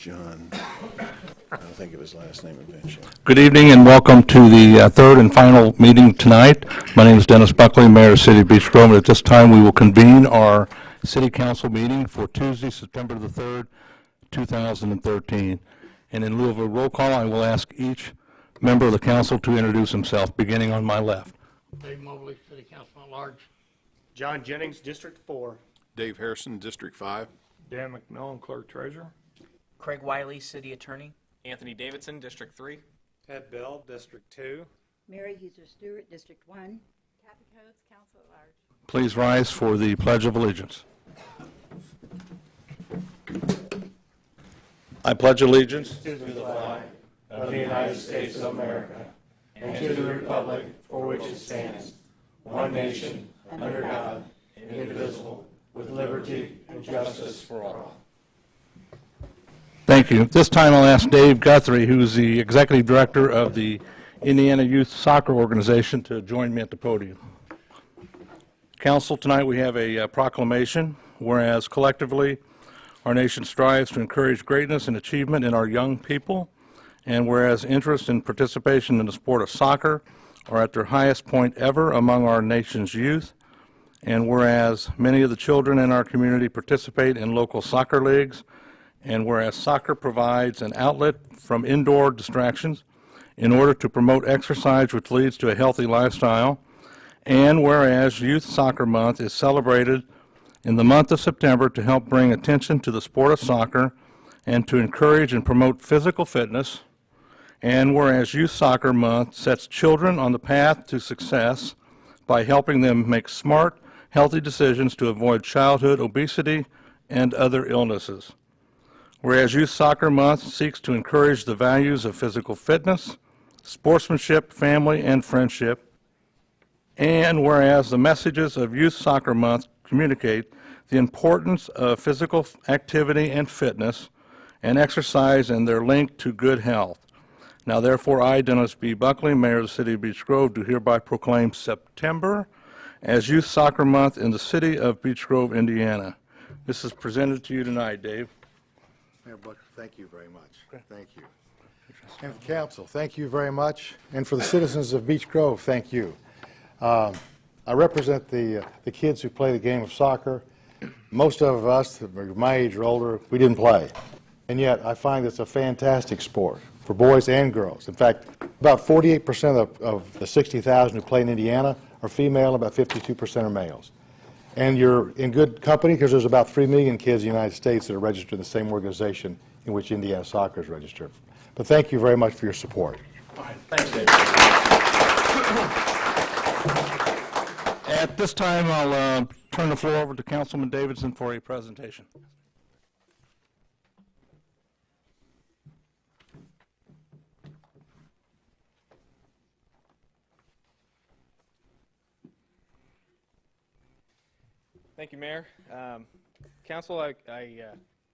John. I don't think of his last name eventually. Good evening and welcome to the third and final meeting tonight. My name is Dennis Buckley, Mayor of the City of Beech Grove, and at this time we will convene our City Council meeting for Tuesday, September the 3rd, 2013. And in lieu of a roll call, I will ask each member of the council to introduce himself, beginning on my left. Dave Mobley, City Council at Large. John Jennings, District 4. Dave Harrison, District 5. Dan McMillan, Clerk Treasurer. Craig Wiley, City Attorney. Anthony Davidson, District 3. Ed Bell, District 2. Mary Huser Stewart, District 1. Kathy Coates, Council at Large. Please rise for the Pledge of Allegiance. I pledge allegiance To the flag of the United States of America and to the republic for which it stands, one nation, under God, indivisible, with liberty and justice for all. Thank you. This time I'll ask Dave Guthrie, who's the Executive Director of the Indiana Youth Soccer Organization, to join me at the podium. Council, tonight we have a proclamation, whereas collectively our nation strives to encourage greatness and achievement in our young people, and whereas interest and participation in the sport of soccer are at their highest point ever among our nation's youth, and whereas many of the children in our community participate in local soccer leagues, and whereas soccer provides an outlet from indoor distractions in order to promote exercise which leads to a healthy lifestyle, and whereas Youth Soccer Month is celebrated in the month of September to help bring attention to the sport of soccer and to encourage and promote physical fitness, and whereas Youth Soccer Month sets children on the path to success by helping them make smart, healthy decisions to avoid childhood obesity and other illnesses. Whereas Youth Soccer Month seeks to encourage the values of physical fitness, sportsmanship, family, and friendship, and whereas the messages of Youth Soccer Month communicate the importance of physical activity and fitness and exercise and their link to good health. Now, therefore, I, Dennis B. Buckley, Mayor of the City of Beech Grove, do hereby proclaim September as Youth Soccer Month in the city of Beech Grove, Indiana. This is presented to you tonight, Dave. Mayor Buckley, thank you very much. Thank you. And the council, thank you very much. And for the citizens of Beech Grove, thank you. I represent the kids who play the game of soccer. Most of us, my age or older, we didn't play. And yet, I find it's a fantastic sport for boys and girls. In fact, about 48% of the 60,000 who play in Indiana are female, about 52% are males. And you're in good company because there's about 3 million kids in the United States that are registered in the same organization in which Indiana Soccer is registered. But thank you very much for your support. Thanks, Dave. At this time, I'll turn the floor over to Councilman Davidson for a presentation. Thank you, Mayor. Council, I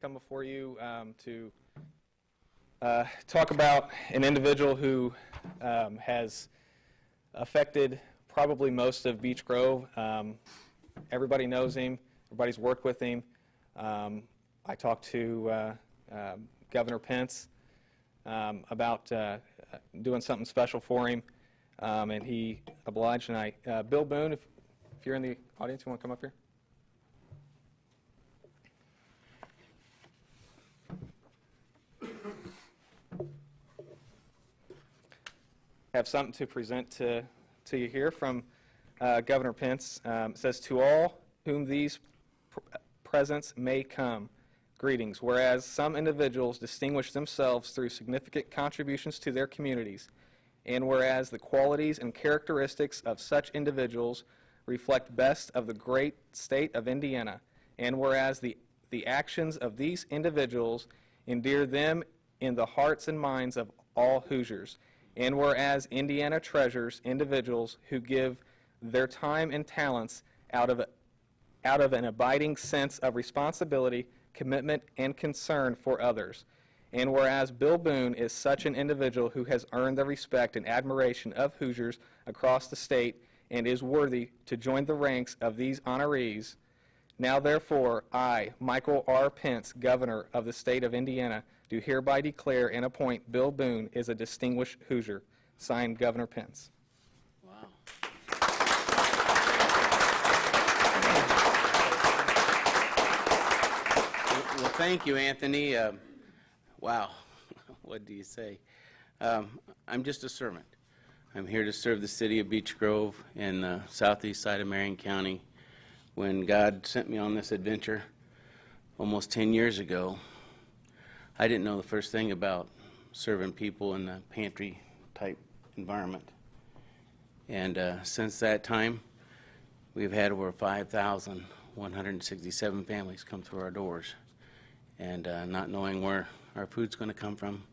come before you to talk about an individual who has affected probably most of Beech Grove. Everybody knows him. Everybody's worked with him. I talked to Governor Pence about doing something special for him, and he obliged tonight. Bill Boone, if you're in the audience, you want to come up here? Have something to present to you here from Governor Pence. It says, "To all whom these presents may come, greetings. Whereas some individuals distinguish themselves through significant contributions to their communities, and whereas the qualities and characteristics of such individuals reflect best of the great state of Indiana, and whereas the actions of these individuals endear them in the hearts and minds of all Hoosiers, and whereas Indiana treasures individuals who give their time and talents out of an abiding sense of responsibility, commitment, and concern for others. And whereas Bill Boone is such an individual who has earned the respect and admiration of Hoosiers across the state and is worthy to join the ranks of these honorees, Now therefore, I, Michael R. Pence, Governor of the State of Indiana, do hereby declare and appoint Bill Boone as a distinguished Hoosier. Signed, Governor Pence. Well, thank you, Anthony. Wow, what do you say? I'm just a servant. I'm here to serve the city of Beech Grove in the southeast side of Marion County. When God sent me on this adventure almost 10 years ago, I didn't know the first thing about serving people in the pantry type environment. And since that time, we've had over 5,167 families come through our doors. And not knowing where our food's going to come from,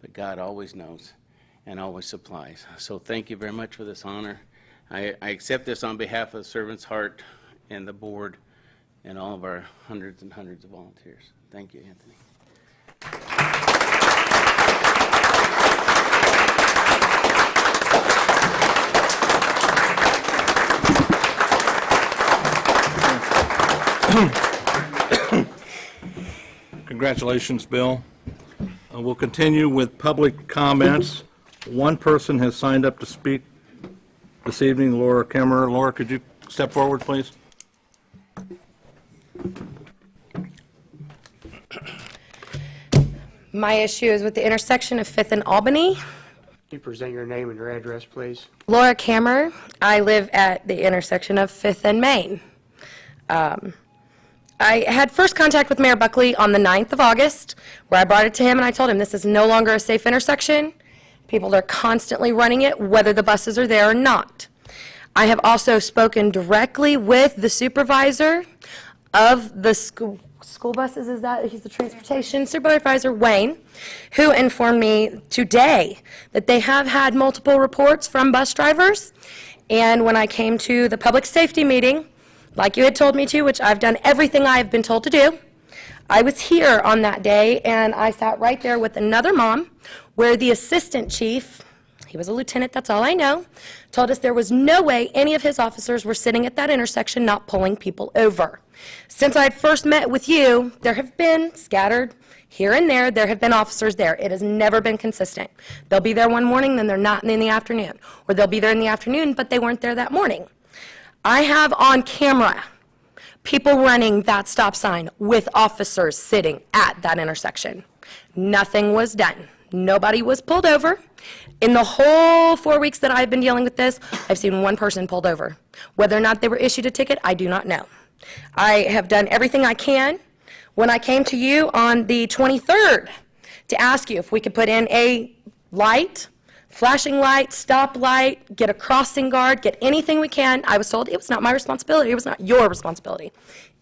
but God always knows and always supplies. So thank you very much for this honor. I accept this on behalf of Servant's Heart and the board and all of our hundreds and hundreds of volunteers. Thank you, Anthony. Congratulations, Bill. We'll continue with public comments. One person has signed up to speak this evening, Laura Kemmerer. Laura, could you step forward, please? My issue is with the intersection of 5th and Albany. Can you present your name and your address, please? Laura Kammer. I live at the intersection of 5th and Main. I had first contact with Mayor Buckley on the 9th of August, where I brought it to him and I told him this is no longer a safe intersection. People are constantly running it, whether the buses are there or not. I have also spoken directly with the supervisor of the school buses, he's the transportation supervisor, Wayne, who informed me today that they have had multiple reports from bus drivers. And when I came to the public safety meeting, like you had told me to, which I've done everything I have been told to do, I was here on that day, and I sat right there with another mom, where the assistant chief, he was a lieutenant, that's all I know, told us there was no way any of his officers were sitting at that intersection not pulling people over. Since I had first met with you, there have been scattered here and there have been officers there. It has never been consistent. They'll be there one morning, then they're not in the afternoon. Or they'll be there in the afternoon, but they weren't there that morning. I have on camera people running that stop sign with officers sitting at that intersection. Nothing was done. Nobody was pulled over. In the whole 4 weeks that I've been dealing with this, I've seen one person pulled over. Whether or not they were issued a ticket, I do not know. I have done everything I can. When I came to you on the 23rd to ask you if we could put in a light, flashing light, stop light, get a crossing guard, get anything we can, I was told it was not my responsibility, it was not your responsibility.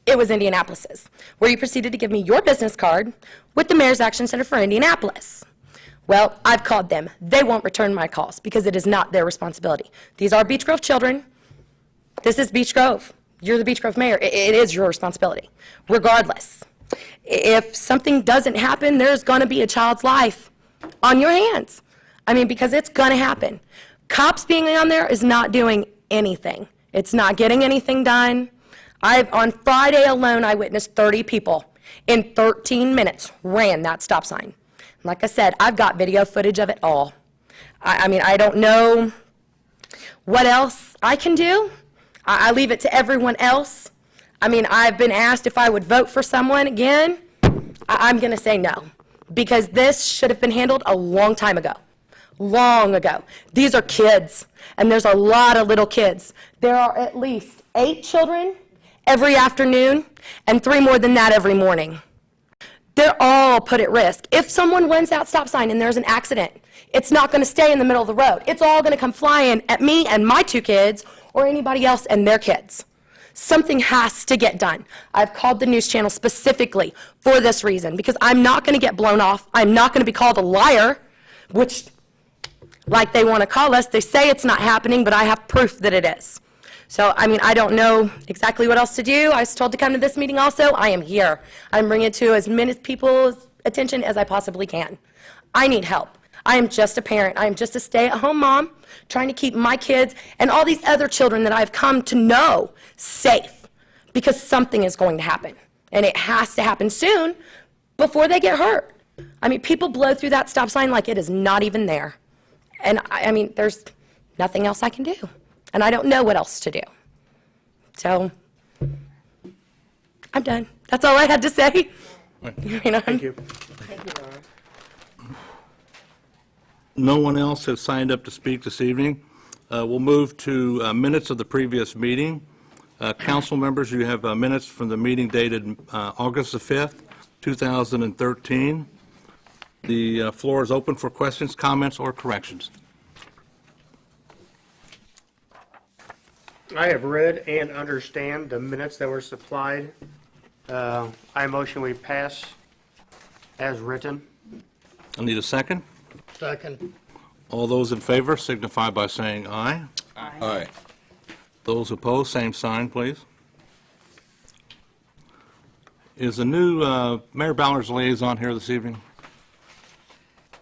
It was Indianapolis's, where you proceeded to give me your business card with the Mayor's Action Center for Indianapolis. Well, I've called them. They won't return my calls because it is not their responsibility. These are Beech Grove children. This is Beech Grove. You're the Beech Grove mayor. It is your responsibility, regardless. If something doesn't happen, there's going to be a child's life on your hands. I mean, because it's going to happen. Cops being on there is not doing anything. It's not getting anything done. On Friday alone, I witnessed 30 people in 13 minutes ran that stop sign. Like I said, I've got video footage of it all. I mean, I don't know what else I can do. I leave it to everyone else. I mean, I've been asked if I would vote for someone again. I'm going to say no, because this should have been handled a long time ago. Long ago. These are kids, and there's a lot of little kids. There are at least 8 children every afternoon, and 3 more than that every morning. They're all put at risk. If someone runs that stop sign and there's an accident, it's not going to stay in the middle of the road. It's all going to come flying at me and my 2 kids, or anybody else and their kids. Something has to get done. I've called the news channel specifically for this reason, because I'm not going to get blown off. I'm not going to be called a liar, which, like they want to call us, they say it's not happening, but I have proof that it is. So, I mean, I don't know exactly what else to do. I was told to come to this meeting also. I am here. I'm bringing it to as many people's attention as I possibly can. I need help. I am just a parent. I am just a stay-at-home mom trying to keep my kids and all these other children that I've come to know safe. because something is going to happen. And it has to happen soon before they get hurt. I mean, people blow through that stop sign like it is not even there. And I mean, there's nothing else I can do. And I don't know what else to do. So, I'm done. That's all I had to say. Thank you. No one else has signed up to speak this evening. We'll move to minutes of the previous meeting. Council members, you have minutes from the meeting dated August the 5th, 2013. The floor is open for questions, comments, or corrections. I have read and understand the minutes that were supplied. I motion we pass as written. I need a second. Second. All those in favor signify by saying aye. Aye. Those opposed, same sign, please. Is the new Mayor Ballard's liaison here this evening?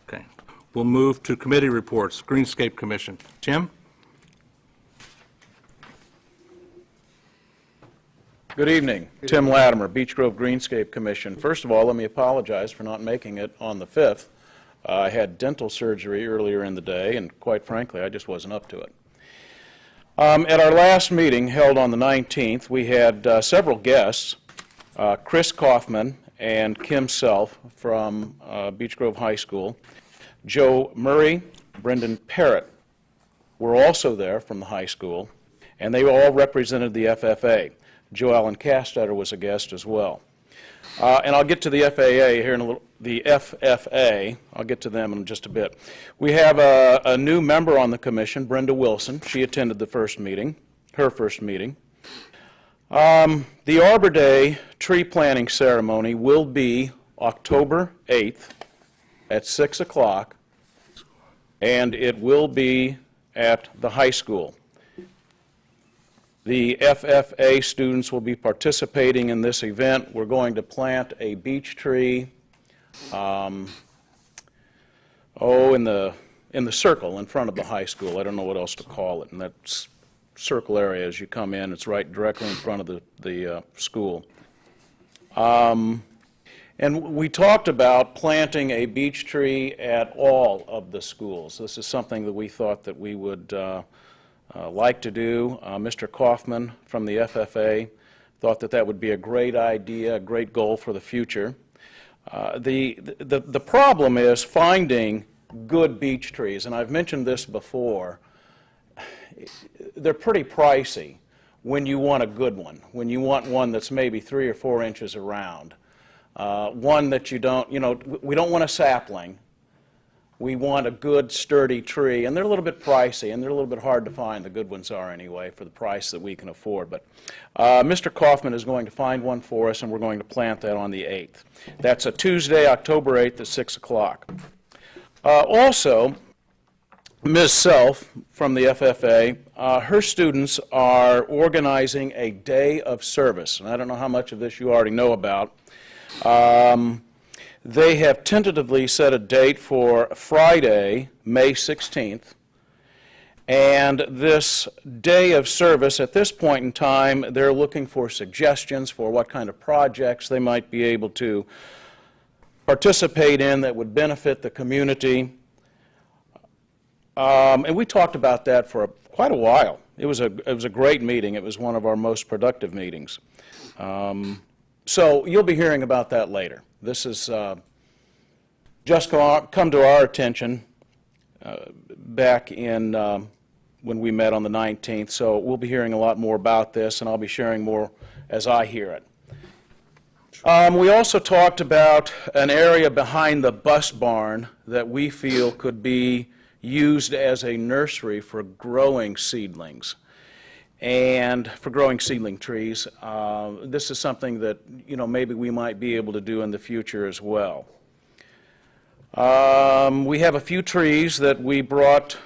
Okay. We'll move to committee reports. Greenscape Commission. Tim? Good evening. Tim Latimer, Beech Grove Greenscape Commission. First of all, let me apologize for not making it on the 5th. I had dental surgery earlier in the day, and quite frankly, I just wasn't up to it. At our last meeting, held on the 19th, we had several guests, Chris Kaufman and Kim Self from Beech Grove High School. Joe Murray, Brendan Parrott were also there from the high school, and they all represented the FFA. Joe Allen Castetter was a guest as well. And I'll get to the FAA here in a little, the FFA, I'll get to them in just a bit. We have a new member on the commission, Brenda Wilson. She attended the first meeting, her first meeting. The Arbor Day tree planting ceremony will be October 8th at 6 o'clock, and it will be at the high school. The FFA students will be participating in this event. We're going to plant a beech tree, in the circle in front of the high school. I don't know what else to call it. And that circle area as you come in, it's right directly in front of the school. And we talked about planting a beech tree at all of the schools. This is something that we thought that we would like to do. Mr. Kaufman from the FFA thought that that would be a great idea, a great goal for the future. The problem is finding good beech trees, and I've mentioned this before. They're pretty pricey when you want a good one, when you want one that's maybe 3 or 4 inches around. One that you don't, we don't want a sapling. We want a good, sturdy tree, and they're a little bit pricey, and they're a little bit hard to find. The good ones are anyway, for the price that we can afford. But Mr. Kaufman is going to find one for us, and we're going to plant that on the 8th. That's a Tuesday, October 8th at 6 o'clock. Also, Ms. Self from the FFA, her students are organizing a day of service, and I don't know how much of this you already know about. They have tentatively set a date for Friday, May 16th, and this day of service, at this point in time, they're looking for suggestions for what kind of projects they might be able to participate in that would benefit the community. And we talked about that for quite a while. It was a great meeting. It was one of our most productive meetings. So you'll be hearing about that later. This has just come to our attention back in when we met on the 19th, so we'll be hearing a lot more about this, and I'll be sharing more as I hear it. We also talked about an area behind the bus barn that we feel could be used as a nursery for growing seedlings and for growing seedling trees. This is something that, maybe we might be able to do in the future as well. We have a few trees that we brought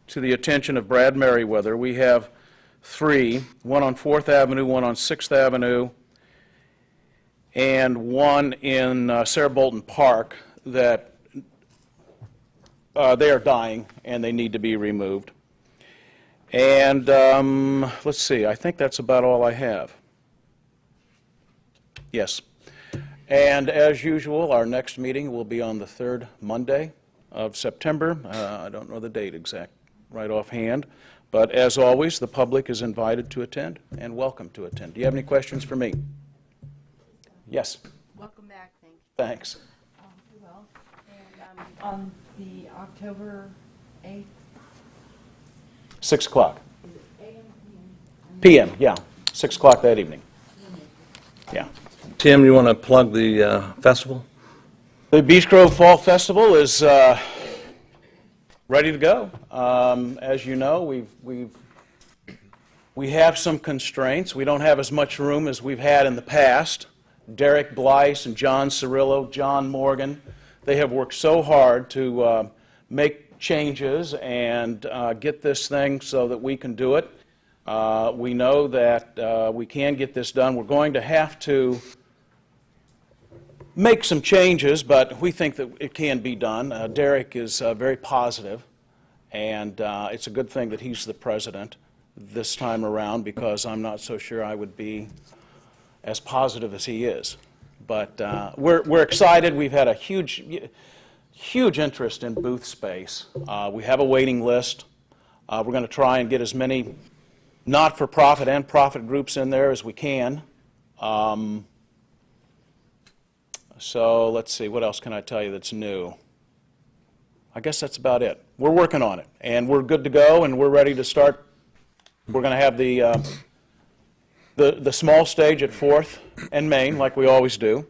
to the attention of Brad Merriweather. We have 3, one on 4th Avenue, one on 6th Avenue, and one in Sarah Bolton Park that they are dying and they need to be removed. And let's see, I think that's about all I have. Yes. And as usual, our next meeting will be on the third Monday of September. I don't know the date exact right offhand, but as always, the public is invited to attend and welcome to attend. Do you have any questions for me? Yes. Welcome back, thank you. Thanks. You will. And on the October 8th, 6 o'clock. is it AM, PM, yeah. 6 o'clock that evening. Yeah. Tim, you want to plug the festival? The Beech Grove Fall Festival is ready to go. As you know, we have some constraints. We don't have as much room as we've had in the past. Derek Blyce and John Cirillo, John Morgan, they have worked so hard to make changes and get this thing so that we can do it. We know that we can get this done. We're going to have to make some changes, but we think that it can be done. Derek is very positive, and it's a good thing that he's the president this time around, because I'm not so sure I would be as positive as he is. But we're excited. We've had a huge interest in booth space. We have a waiting list. We're going to try and get as many not-for-profit and profit groups in there as we can. So let's see, what else can I tell you that's new? I guess that's about it. We're working on it, and we're good to go, and we're ready to start. We're going to have the small stage at 4th and Main, like we always do,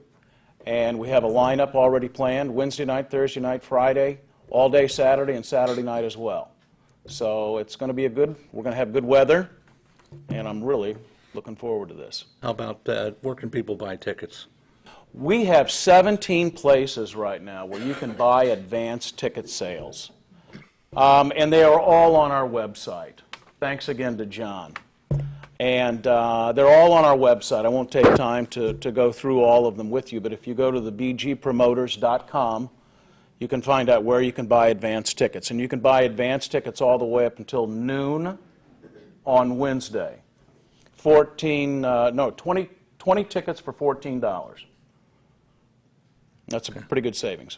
and we have a lineup already planned, Wednesday night, Thursday night, Friday, all day Saturday, and Saturday night as well. So it's going to be we're going to have good weather, and I'm really looking forward to this. How about where can people buy tickets? We have 17 places right now where you can buy advanced ticket sales, and they are all on our website. Thanks again to John. And they're all on our website. I won't take time to go through all of them with you, but if you go to the bgpromoters.com, you can find out where you can buy advanced tickets. And you can buy advanced tickets all the way up until noon on Wednesday. 20 tickets for $14. That's a pretty good savings.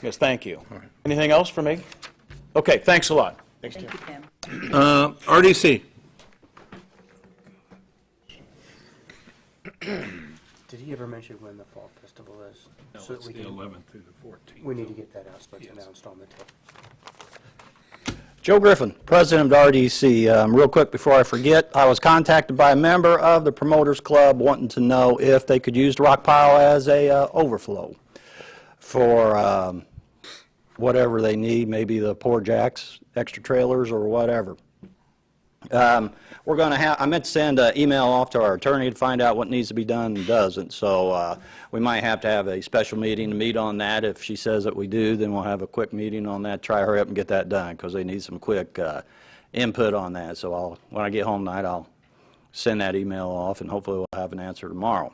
Yes, thank you. All right. Anything else for me? Okay, thanks a lot. Thank you, Tim. RDC. Did he ever mention when the fall festival is? No, So that it's we the can- 11th through the 14th. We need to get that out, so it's announced on the tape. Joe Griffin, president of RDC. Real quick before I forget, I was contacted by a member of the Promoters Club wanting to know if they could use the rock pile as a overflow for whatever they need, maybe the poor jacks, extra trailers, or whatever. We're going to have, I meant to send an email off to our attorney to find out what needs to be done and doesn't, so we might have to have a special meeting to meet on that. If she says that we do, then we'll have a quick meeting on that, try to hurry up and get that done, because they need some quick input on that. So when I get home tonight, I'll send that email off, and hopefully we'll have an answer tomorrow.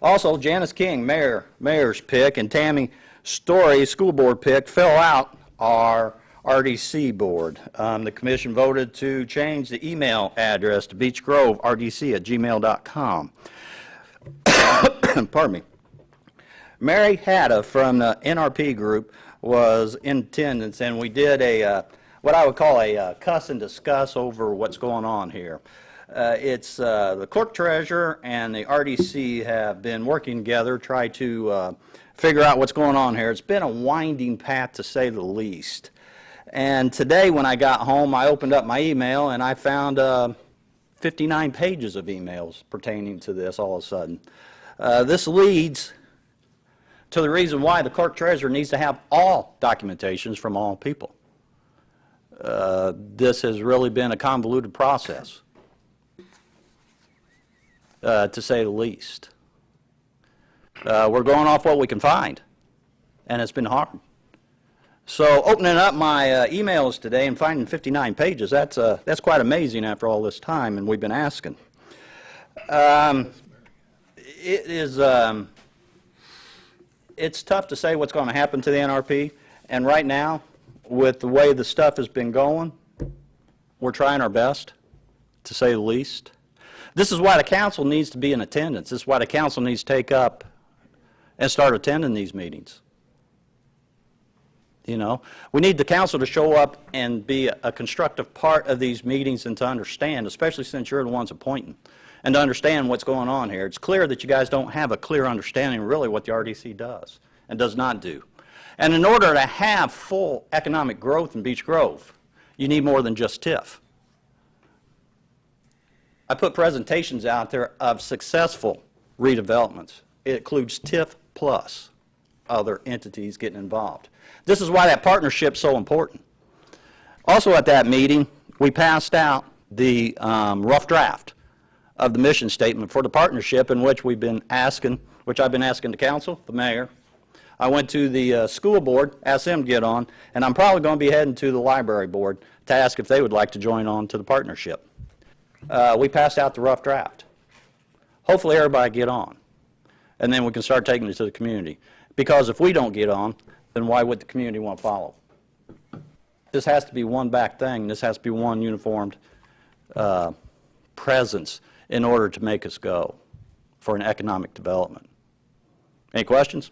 Also, Janice King, mayor's pick, and Tammy Story, school board pick, fill out our RDC board. The commission voted to change the email address to beechgroverdc@gmail.com. Pardon me. Mary Hatta from the NRP group was in attendance, and we did what I would call a cuss and discuss over what's going on here. It's the clerk treasurer and the RDC have been working together, try to figure out what's going on here. It's been a winding path, to say the least. And today when I got home, I opened up my email and I found 59 pages of emails pertaining to this all of a sudden. This leads to the reason why the clerk treasurer needs to have all documentations from all people. This has really been a convoluted process, to say the least. We're going off what we can find, and it's been hard. So opening up my emails today and finding 59 pages, that's quite amazing after all this time, and we've been asking. It's tough to say what's going to happen to the NRP, and right now, with the way the stuff has been going, we're trying our best, to say the least. This is why the council needs to be in attendance. This is why the council needs to take up and start attending these meetings. You know, we need the council to show up and be a constructive part of these meetings and to understand, especially since you're the ones appointing, and to understand what's going on here. It's clear that you guys don't have a clear understanding of really what the RDC does and does not do. And in order to have full economic growth in Beech Grove, you need more than just TIF. I put presentations out there of successful redevelopments. It includes TIF plus other entities getting involved. This is why that partnership's so important. Also at that meeting, we passed out the rough draft of the mission statement for the partnership, in which I've been asking the council, the mayor. I went to the school board, asked them to get on, and I'm probably going to be heading to the library board to ask if they would like to join on to the partnership. We passed out the rough draft. Hopefully everybody get on, and then we can start taking it to the community. Because if we don't get on, then why would the community want to follow? This has to be one back thing. This has to be one uniformed presence in order to make us go for an economic development. Any questions?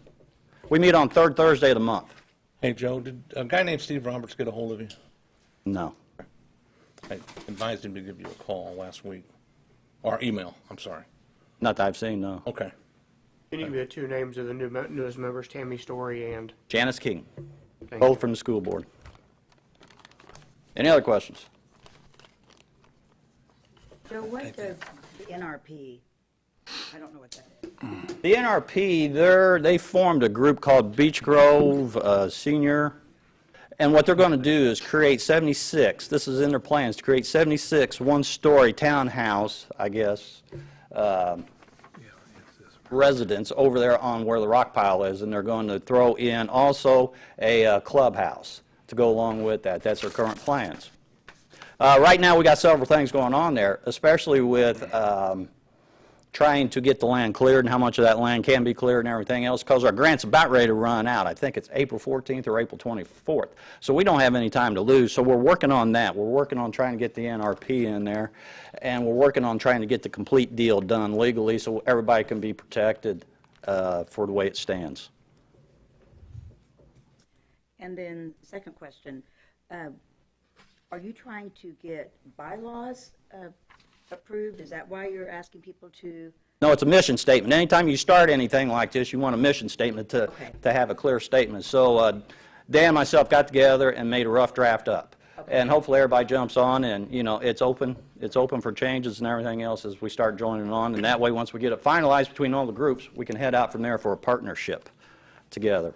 We meet on third Thursday of the month. Hey, Joe, did a guy named Steve Roberts get a hold of you? No. I advised him to give you a call last week, or email, I'm sorry. Not that I've seen, no. Okay. Can you give me the two names of the newest members, Tammy Story and? Janice King, Thank both you. from the school board. Any other questions? Joe, what does the NRP, I don't know what that is. The NRP, they formed a group called Beech Grove Senior, and what they're going to do is create 76, this is in their plans, to create 76 one-story townhouse, I guess, residents over there on where the rock pile is, and they're going to throw in also a clubhouse to go along with that. That's their current plans. Right now we got several things going on there, especially with trying to get the land cleared and how much of that land can be cleared and everything else, because our grant's about ready to run out. I think it's April 14th or April 24th. So we don't have any time to lose. So we're working on that. We're working on trying to get the NRP in there, and we're working on trying to get the complete deal done legally so everybody can be protected for the way it stands. And then, second question, are you trying to get bylaws approved? Is that why you're asking people to? No, it's a mission statement. Anytime you start anything like this, you want a mission statement to have a clear statement. So Dan and myself got together and made a rough draft up. Okay. And hopefully everybody jumps on, and you know, it's open for changes and everything else as we start joining on. And that way, once we get it finalized between all the groups, we can head out from there for a partnership together.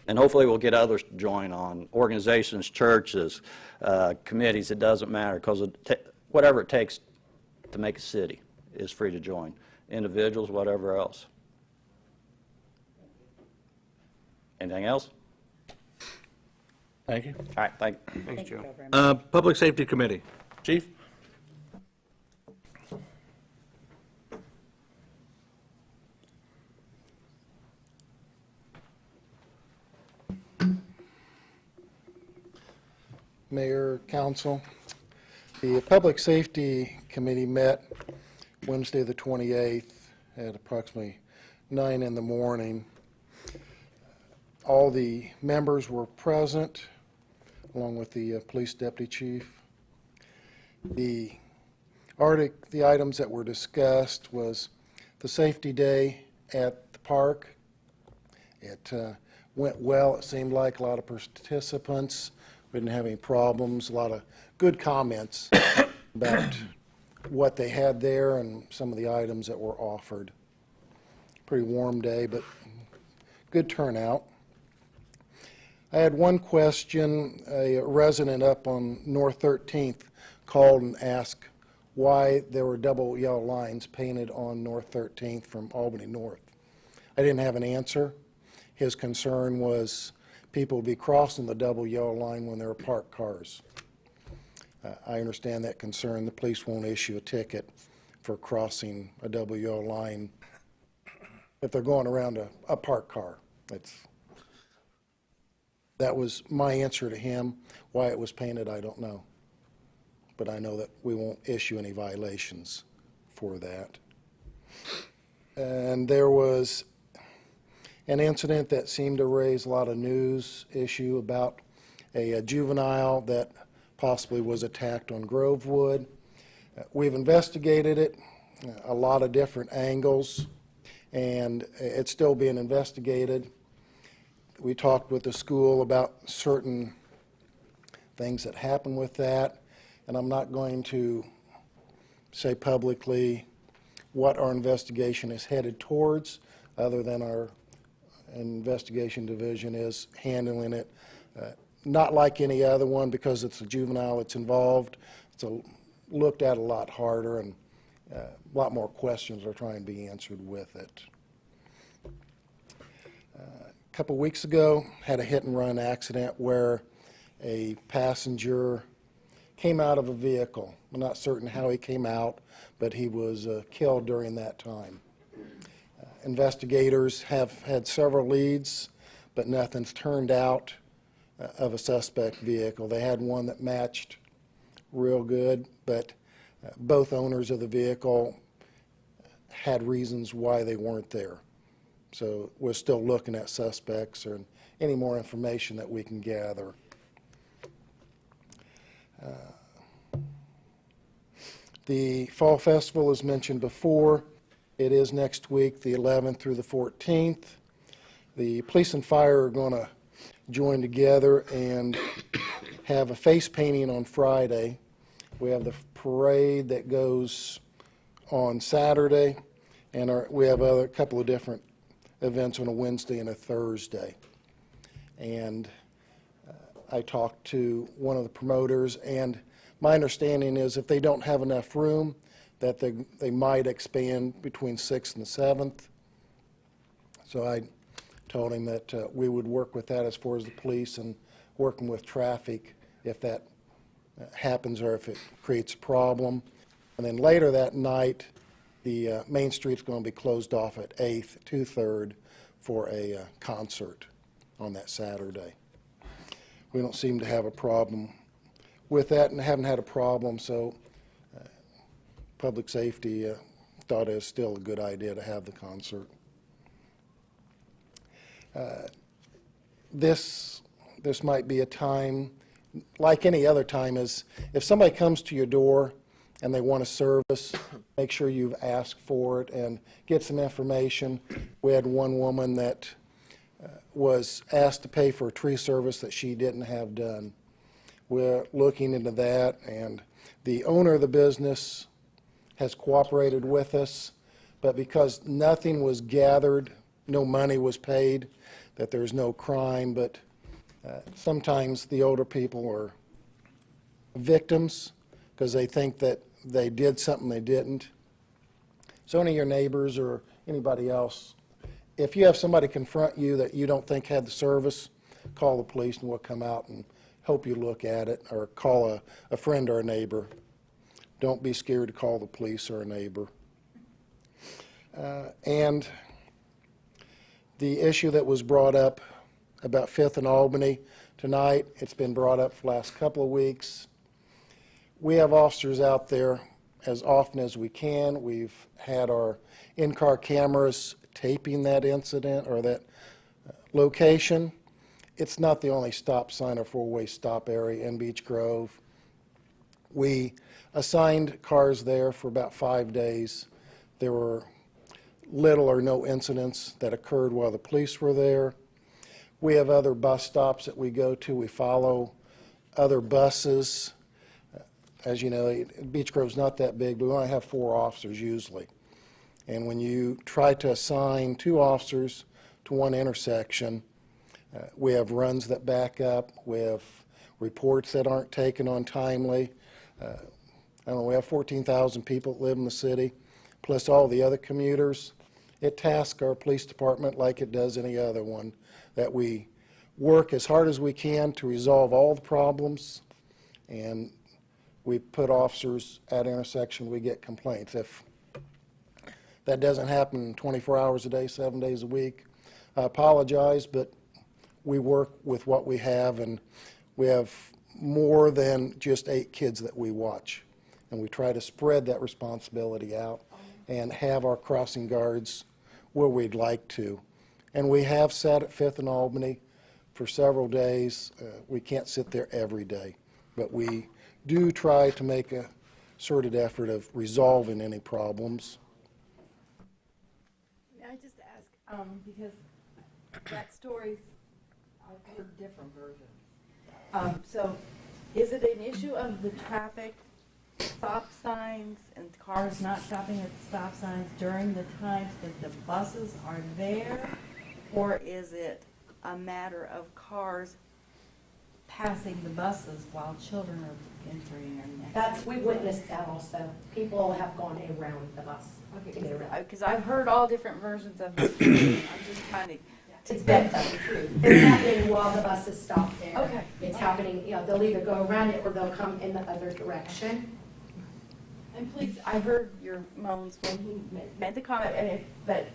And hopefully we'll get others to join on, organizations, churches, committees, it doesn't matter, because whatever it takes to make a city is free to join. Individuals, whatever else. Anything else? Thank you. All right, Thanks, Thank you, Joe. Joe, very much. Public Safety Committee. Chief? Mayor, Council, the Public Safety Committee met Wednesday, the 28th, at approximately 9 in the morning. All the members were present, along with the police deputy chief. The items that were discussed was the safety day at the park. It went well. It seemed like a lot of participants. We didn't have any problems. A lot of good comments about what they had there and some of the items that were offered. Pretty warm day, but good turnout. I had one question. A resident up on North 13th called and asked why there were double yellow lines painted on North 13th from Albany North. I didn't have an answer. His concern was people would be crossing the double yellow line when there are parked cars. I understand that concern. The police won't issue a ticket for crossing a double yellow line if they're going around a parked car. That was my answer to him. Why it was painted, I don't know. But I know that we won't issue any violations for that. And there was an incident that seemed to raise a lot of news issue about a juvenile that possibly was attacked on Grovewood. We've investigated it, a lot of different angles, and it's still being investigated. We talked with the school about certain things that happened with that, and I'm not going to say publicly what our investigation is headed towards, other than our investigation division is handling it not like any other one, because it's a juvenile that's involved. It's looked at a lot harder, and a lot more questions are trying to be answered with it. A couple weeks ago, had a hit-and-run accident where a passenger came out of a vehicle. I'm not certain how he came out, but he was killed during that time. Investigators have had several leads, but nothing's turned out of a suspect vehicle. They had one that matched real good, but both owners of the vehicle had reasons why they weren't there. So we're still looking at suspects or any more information that we can gather. The Fall Festival, as mentioned before, it is next week, the 11th through the 14th. The police and fire are going to join together and have a face painting on Friday. We have the parade that goes on Saturday, and we have a couple of different events on a Wednesday and a Thursday. And I talked to one of the promoters, and my understanding is if they don't have enough room, that they might expand between 6th and the 7th. So I told him that we would work with that as far as the police and working with traffic if that happens or if it creates a problem. And then later that night, the Main Street's going to be closed off at 8th to 3rd for a concert on that Saturday. We don't seem to have a problem with that and haven't had a problem, so public safety thought it was still a good idea to have the concert. This might be a time, like any other time, is if somebody comes to your door and they want a service, make sure you've asked for it and get some information. We had one woman that was asked to pay for a tree service that she didn't have done. We're looking into that, and the owner of the business has cooperated with us, but because nothing was gathered, no money was paid, that there's no crime, but sometimes the older people are victims because they think that they did something they didn't. So any of your neighbors or anybody else, if you have somebody confront you that you don't think had the service, call the police and we'll come out and help you look at it, or call a friend or a neighbor. Don't be scared to call the police or a neighbor. And the issue that was brought up about 5th and Albany tonight, it's been brought up for the last couple of weeks. We have officers out there as often as we can. We've had our in-car cameras taping that incident or that location. It's not the only stop sign or four-way stop area in Beech Grove. We assigned cars there for about 5 days. There were little or no incidents that occurred while the police were there. We have other bus stops that we go to. We follow other buses. As you know, Beech Grove's not that big, but we only have 4 officers usually. And when you try to assign 2 officers to one intersection, we have runs that back up. We have reports that aren't taken on timely. I don't know, we have 14,000 people that live in the city, plus all the other commuters. It tasks our police department, like it does any other one, that we work as hard as we can to resolve all the problems, and we put officers at intersection, we get complaints. If that doesn't happen 24 hours a day, 7 days a week, I apologize, but we work with what we have, and we have more than just 8 kids that we watch, and we try to spread that responsibility out. and have our crossing guards where we'd like to. And we have sat at 5th and Albany for several days. We can't sit there every day, but we do try to make a concerted effort of resolving any problems. May I just ask, because that story's, I've heard different versions. So is it an issue of the traffic stop signs and cars not stopping at stop signs during the times that the buses are there? Or is it a matter of cars passing the buses while children are entering and We witnessed that also. People have gone around the bus to get around. Because I've heard all different versions of this. I'm just trying to. It's better. It's happening while the bus is stopped there. Okay. It's happening, they'll either go around it or they'll come in the other direction. And please, I heard your moans when he made the comment, but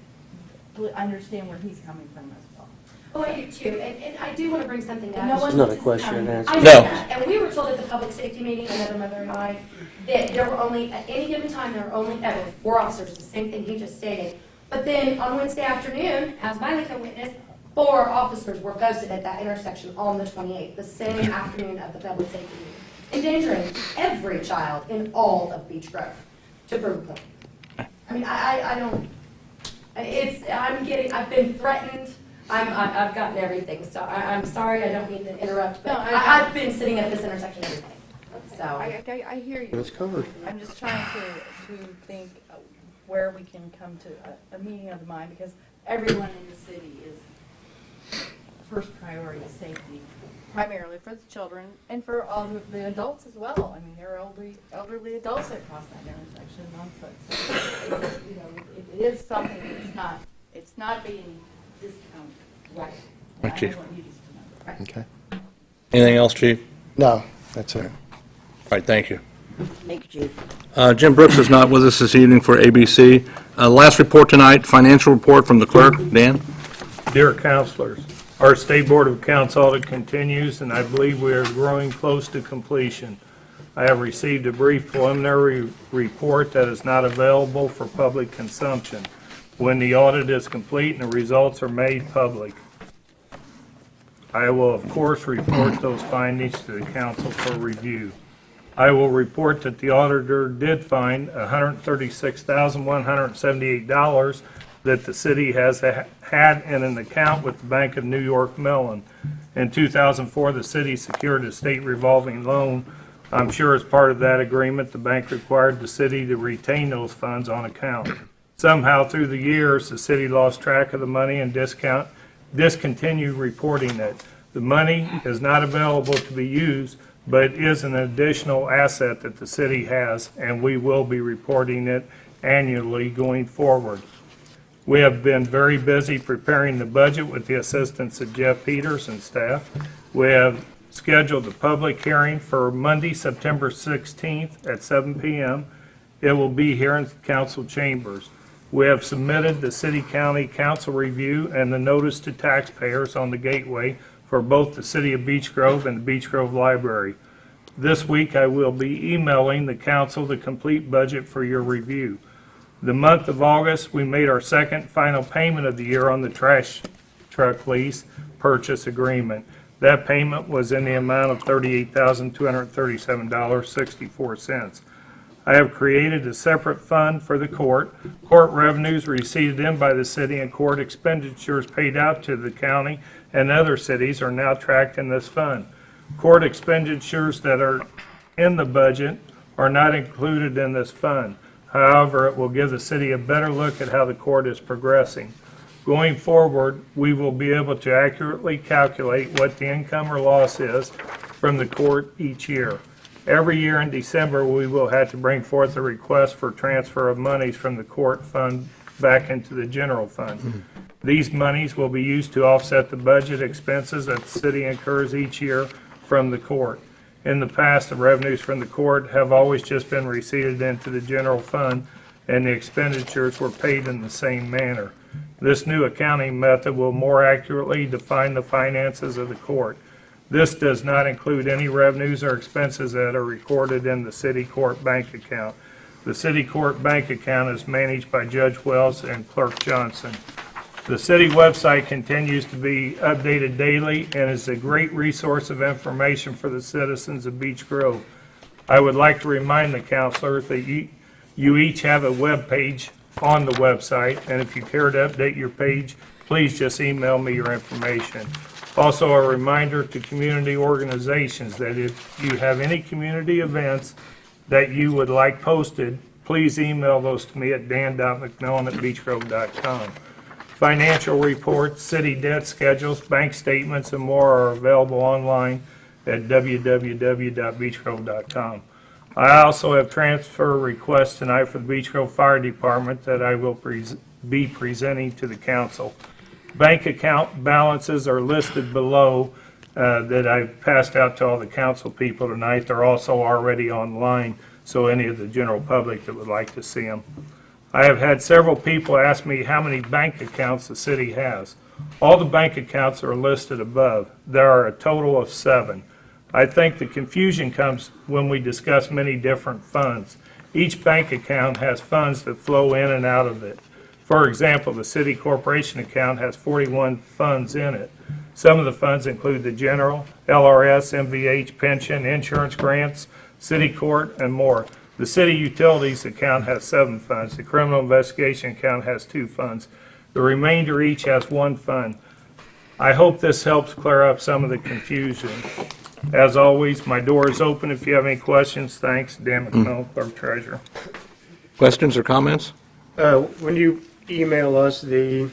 understand where he's coming from as well. Oh, I do too, and I do want to bring something up. No one's Another question and answer. I know No. that, and we were told at the public safety meeting, another mother and I, that there were only, at any given time, there were only 4 officers, the same thing he just stated. But then on Wednesday afternoon, as Miley can witness, 4 officers were posted at that intersection on the 28th, the same afternoon of the public safety meeting, endangering every child in all of Beech Grove to prove a point. I mean, I don't, I've been threatened. I've gotten everything, so I'm sorry, I don't mean to interrupt, but No, I've been sitting at this intersection every day, so. I hear you. It's covered. I'm just trying to think where we can come to a meeting of the mind, because everyone in the city is first priority safety, primarily for the children and for all of the adults as well. I mean, there are elderly adults that cross that intersection on foot. So, it is something that's it's not being discounted. Right. Right, I Chief. want you to know. Right. Okay. Anything else, Chief? No, that's it. All right, thank you. Thank you, Chief. Jim Brooks is not with us this evening for ABC. Last report tonight, financial report from the clerk. Dan? Dear counselors, our State Board of Accounts audit continues, and I believe we are growing close to completion. I have received a brief preliminary report that is not available for public consumption. When the audit is complete and the results are made public, I will, of course, report those findings to the council for review. I will report that the auditor did find $136,178 that the city has had in an account with the Bank of New York Mellon. In 2004, the city secured a state revolving loan. I'm sure as part of that agreement, the bank required the city to retain those funds on account. Somehow through the years, the city lost track of the money and discontinued reporting it. The money is not available to be used, but is an additional asset that the city has, and we will be reporting it annually going forward. We have been very busy preparing the budget with the assistance of Jeff Peters and staff. We have scheduled a public hearing for Monday, September 16th at 7 p.m. It will be here in council chambers. We have submitted the city-county council review and the notice to taxpayers on the gateway for both the City of Beech Grove and the Beech Grove Library. This week, I will be emailing the council the complete budget for your review. The month of August, we made our second final payment of the year on the trash truck lease purchase agreement. That payment was in the amount of $38,237.64. I have created a separate fund for the court. Court revenues received in by the city and court expenditures paid out to the county and other cities are now tracked in this fund. Court expenditures that are in the budget are not included in this fund. However, it will give the city a better look at how the court is progressing. Going forward, we will be able to accurately calculate what the income or loss is from the court each year. Every year in December, we will have to bring forth a request for transfer of monies from the court fund back into the general fund. These monies will be used to offset the budget expenses that the city incurs each year from the court. In the past, the revenues from the court have always just been receipted into the general fund, and the expenditures were paid in the same manner. This new accounting method will more accurately define the finances of the court. This does not include any revenues or expenses that are recorded in the city court bank account. The city court bank account is managed by Judge Wells and Clerk Johnson. The city website continues to be updated daily and is a great resource of information for the citizens of Beech Grove. I would like to remind the councilors that you each have a web page on the website, and if you care to update your page, please just email me your information. Also, a reminder to community organizations that if you have any community events that you would like posted, please email those to me at dan.mcmillan@beechgrove.com. Financial reports, city debt schedules, bank statements, and more are available online at www.beechgrove.com. I also have transfer requests tonight for the Beech Grove Fire Department that I will be presenting to the council. Bank account balances are listed below that I've passed out to all the council people tonight. They're also already online, so any of the general public that would like to see them. I have had several people ask me how many bank accounts the city has. All the bank accounts are listed above. There are a total of 7. I think the confusion comes when we discuss many different funds. Each bank account has funds that flow in and out of it. For example, the city corporation account has 41 funds in it. Some of the funds include the general, LRS, MVH, pension, insurance grants, city court, and more. The city utilities account has 7 funds. The criminal investigation account has 2 funds. The remainder each has 1 fund. I hope this helps clear up some of the confusion. As always, my door is open if you have any questions. Thanks. Dan McMillan, Clerk Treasurer. Questions or comments? When you email us the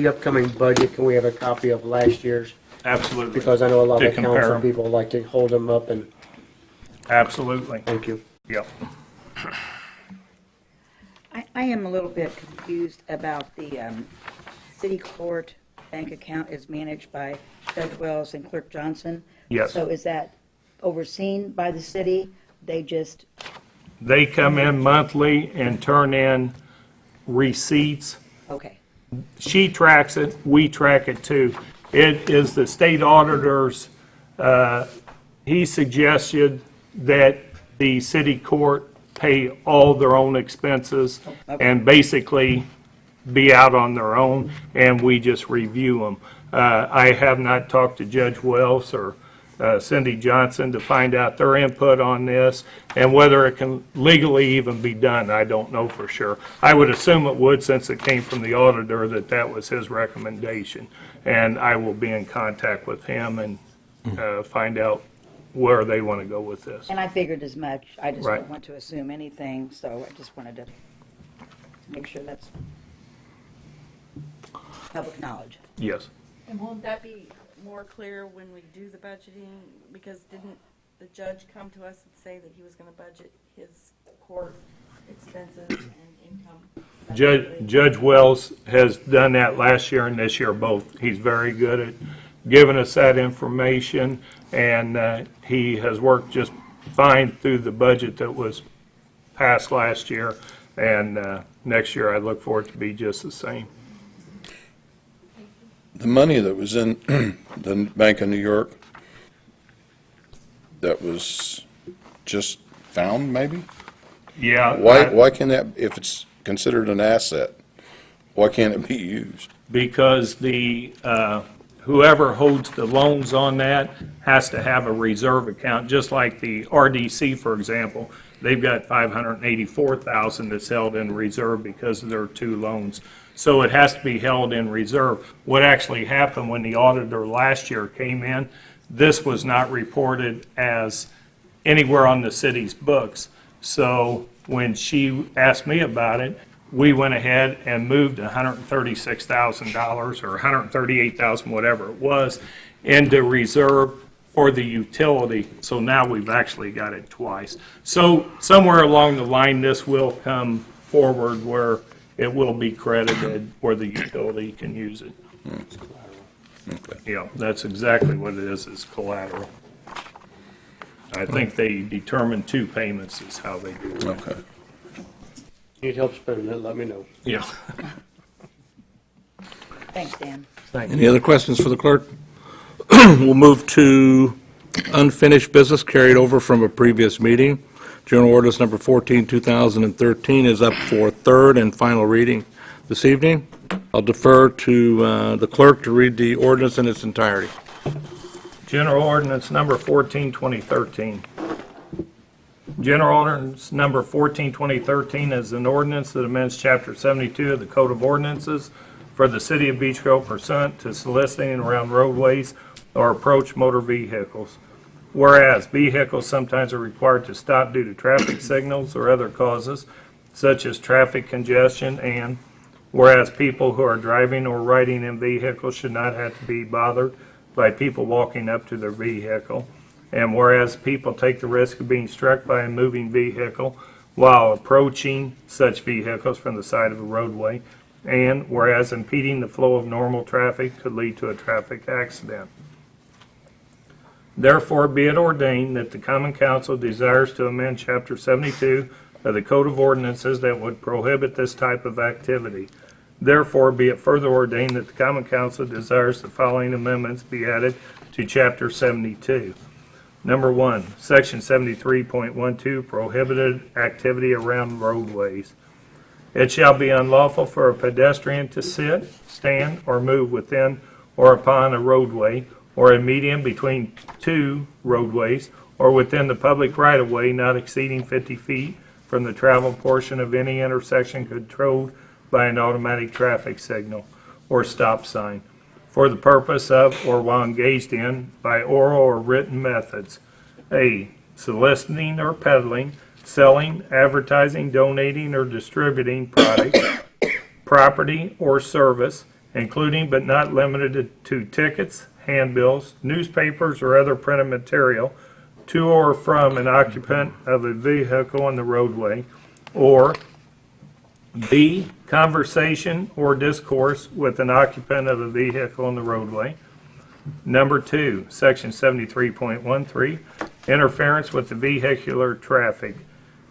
upcoming budget, can we have a copy of last year's? Absolutely. Because I know a lot To of compare council 'em. people like to hold them up and, Absolutely. thank you. Yep. I am a little bit confused about the city court bank account is managed by Judge Wells and Clerk Johnson. Yes. So is that overseen by the city? They come in monthly and turn in receipts. Okay. She tracks it, we track it too. It is the state auditor's, he suggested that the city court pay all their own expenses and basically be out on their own, and we just review them. I have not talked to Judge Wells or Cindy Johnson to find out their input on this, and whether it can legally even be done, I don't know for sure. I would assume it would, since it came from the auditor, that was his recommendation. And I will be in contact with him and find out where they want to go with this. And I figured as much. I just Right. don't want to assume anything, so I just wanted to make sure that's public knowledge. Yes. And won't that be more clear when we do the budgeting? Because didn't the judge come to us and say that he was going to budget his court expenses and income separately? Judge Wells has done that last year and this year both. He's very good at giving us that information, and he has worked just fine through the budget that was passed last year, and next year I look for it to be just the same. The money that was in the Bank of New York, that was just found, maybe? Yeah. Why can't that, if it's considered an asset, why can't it be used? Because the, whoever holds the loans on that has to have a reserve account, just like the RDC, for example. They've got $584,000 that's held in reserve because of their 2 loans. So it has to be held in reserve. What actually happened when the auditor last year came in, this was not reported as anywhere on the city's books. So when she asked me about it, we went ahead and moved $136,000 or $138,000, whatever it was, into reserve for the utility. So now we've actually got it twice. So somewhere along the line, this will come forward where it will be credited where the utility can use it. Yeah, that's exactly what it is collateral. I think they determine 2 payments is how they do it. Okay. Need help spending it, let me know. Yeah. Thanks, Dan. Any other questions for the clerk? We'll move to unfinished business carried over from a previous meeting. General Ordinance Number 14, 2013 is up for third and final reading this evening. I'll defer to the clerk to read the ordinance in its entirety. General Ordinance Number 14, 2013. General Ordinance Number 14, 2013 is an ordinance that amends Chapter 72 of the Code of Ordinances for the City of Beech Grove pursuant to soliciting around roadways or approach motor vehicles. Whereas vehicles sometimes are required to stop due to traffic signals or other causes, such as traffic congestion, and whereas people who are driving or riding in vehicles should not have to be bothered by people walking up to their vehicle, and whereas people take the risk of being struck by a moving vehicle while approaching such vehicles from the side of a roadway, and whereas impeding the flow of normal traffic could lead to a traffic accident. Therefore, be it ordained that the Common Council desires to amend Chapter 72 of the Code of Ordinances that would prohibit this type of activity. Therefore, be it further ordained that the Common Council desires the following amendments be added to Chapter 72. Number 1, Section 73.12, prohibited activity around roadways. It shall be unlawful for a pedestrian to sit, stand, or move within or upon a roadway or a median between two roadways or within the public right-of-way not exceeding 50 feet from the travel portion of any intersection controlled by an automatic traffic signal or stop sign for the purpose of or while engaged in by oral or written methods. A, soliciting or peddling, selling, advertising, donating, or distributing product, property, or service, including but not limited to tickets, handbills, newspapers, or other printed material to or from an occupant of a vehicle on the roadway, or B, conversation or discourse with an occupant of a vehicle on the roadway. Number 2, Section 73.13, interference with the vehicular traffic.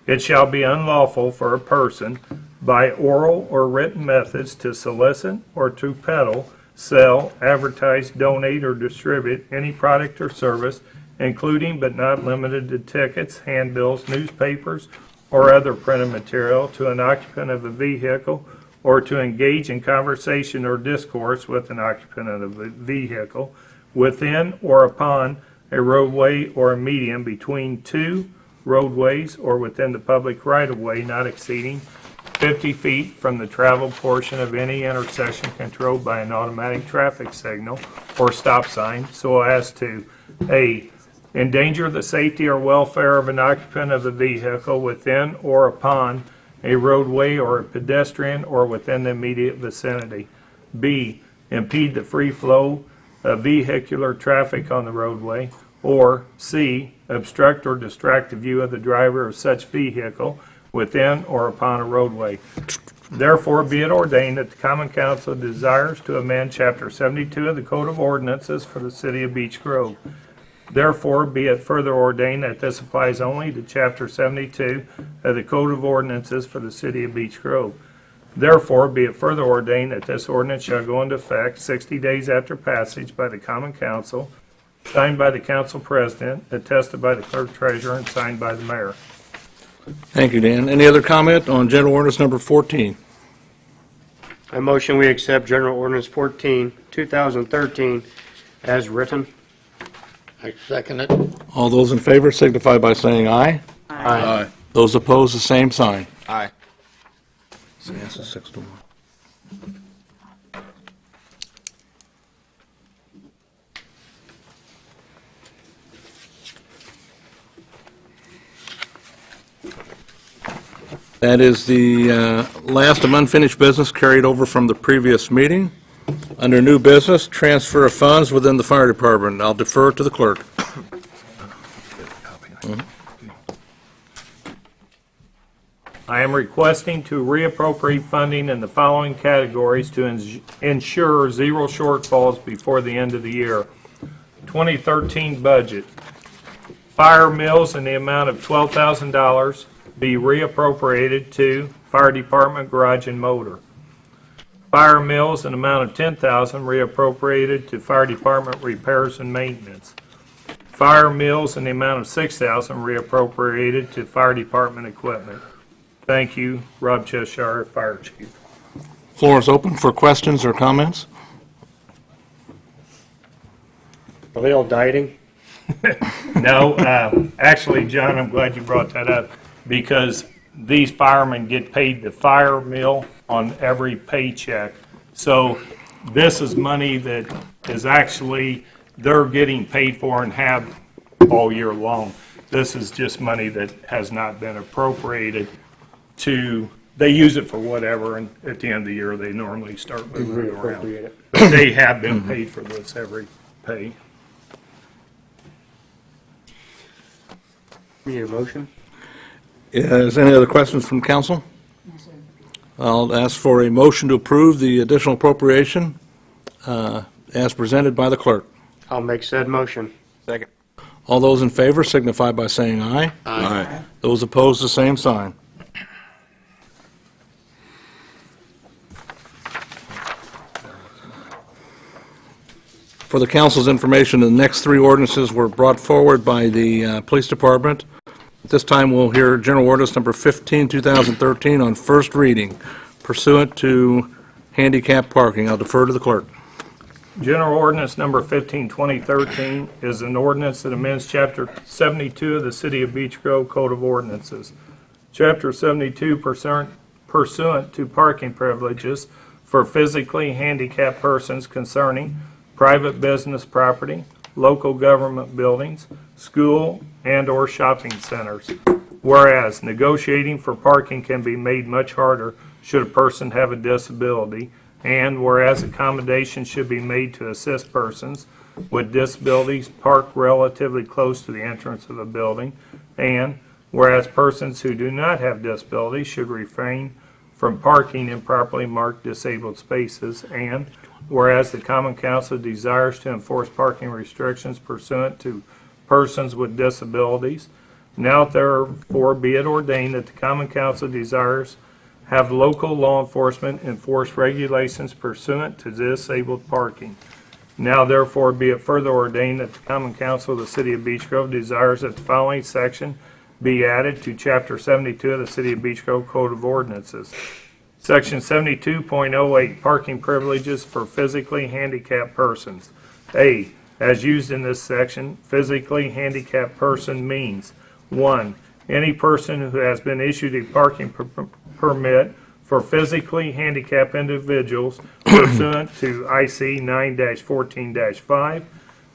It shall be unlawful for a person by oral or written methods to solicit or to peddle, sell, advertise, donate, or distribute any product or service, including but not limited to tickets, handbills, newspapers, or other printed material to an occupant of a vehicle, or to engage in conversation or discourse with an occupant of a vehicle within or upon a roadway or a median between two roadways or within the public right-of-way not exceeding 50 feet from the travel portion of any intersection controlled by an automatic traffic signal or stop sign so as to A, endanger the safety or welfare of an occupant of the vehicle within or upon a roadway or a pedestrian or within the immediate vicinity. B, impede the free flow of vehicular traffic on the roadway. Or C, obstruct or distract the view of the driver of such vehicle within or upon a roadway. Therefore, be it ordained that the Common Council desires to amend Chapter 72 of the Code of Ordinances for the City of Beech Grove. Therefore, be it further ordained that this applies only to Chapter 72 of the Code of Ordinances for the City of Beech Grove. Therefore, be it further ordained that this ordinance shall go into effect 60 days after passage by the Common Council, signed by the Council President, attested by the Clerk Treasurer, and signed by the Mayor. Thank you, Dan. Any other comment on General Ordinance Number 14? I motion we accept General Ordinance 14, 2013 as written. I second it. All those in favor signify by saying aye. Aye. Those opposed, the same sign. Aye. So that's a 6-1. That is the last of unfinished business carried over from the previous meeting. Under new business, transfer of funds within the fire department. I'll defer to the clerk. I am requesting to reappropriate funding in the following categories to ensure zero shortfalls before the end of the year. 2013 budget. Fire mills in the amount of $12,000 be reappropriated to Fire Department garage and motor. Fire mills in amount of $10,000 reappropriated to Fire Department repairs and maintenance. Fire mills in the amount of $6,000 reappropriated to fire department equipment. Thank you, Rob Cheshire, Fire Chief. Floor is open for questions or comments. Are they all dieting? No, actually, John, I'm glad you brought that up, because these firemen get paid the fire mill on every paycheck. So this is money that is actually, they're getting paid for and have all year long. This is just money that has not been appropriated to, they use it for whatever, and at the end of the year, they normally start moving it around. Reappropriate it. But they have been paid for this every pay. Need a motion? Is any other questions from council? I'll ask for a motion to approve the additional appropriation as presented by the clerk. I'll make said motion. Second. All those in favor signify by saying aye. Aye. Those opposed, the same sign. For the council's information, the next three ordinances were brought forward by the police department. At this time, we'll hear General Ordinance Number 15, 2013 on first reading pursuant to handicap parking. I'll defer to the clerk. General Ordinance Number 15, 2013 is an ordinance that amends Chapter 72 of the City of Beech Grove Code of Ordinances. Chapter 72 pursuant to parking privileges for physically handicapped persons concerning private business property, local government buildings, school and/or shopping centers. Whereas negotiating for parking can be made much harder should a person have a disability, and whereas accommodations should be made to assist persons with disabilities park relatively close to the entrance of a building, and whereas persons who do not have disabilities should refrain from parking in properly marked disabled spaces, and whereas the Common Council desires to enforce parking restrictions pursuant to persons with disabilities, now therefore be it ordained that the Common Council desires have local law enforcement enforce regulations pursuant to disabled parking. Now therefore be it further ordained that the Common Council of the City of Beech Grove desires that the following section be added to Chapter 72 of the City of Beech Grove Code of Ordinances. Section 72.08, Parking Privileges for Physically Handicapped Persons. A, as used in this section, physically handicapped person means, 1, any person who has been issued a parking permit for physically handicapped individuals pursuant to IC 9-14-5.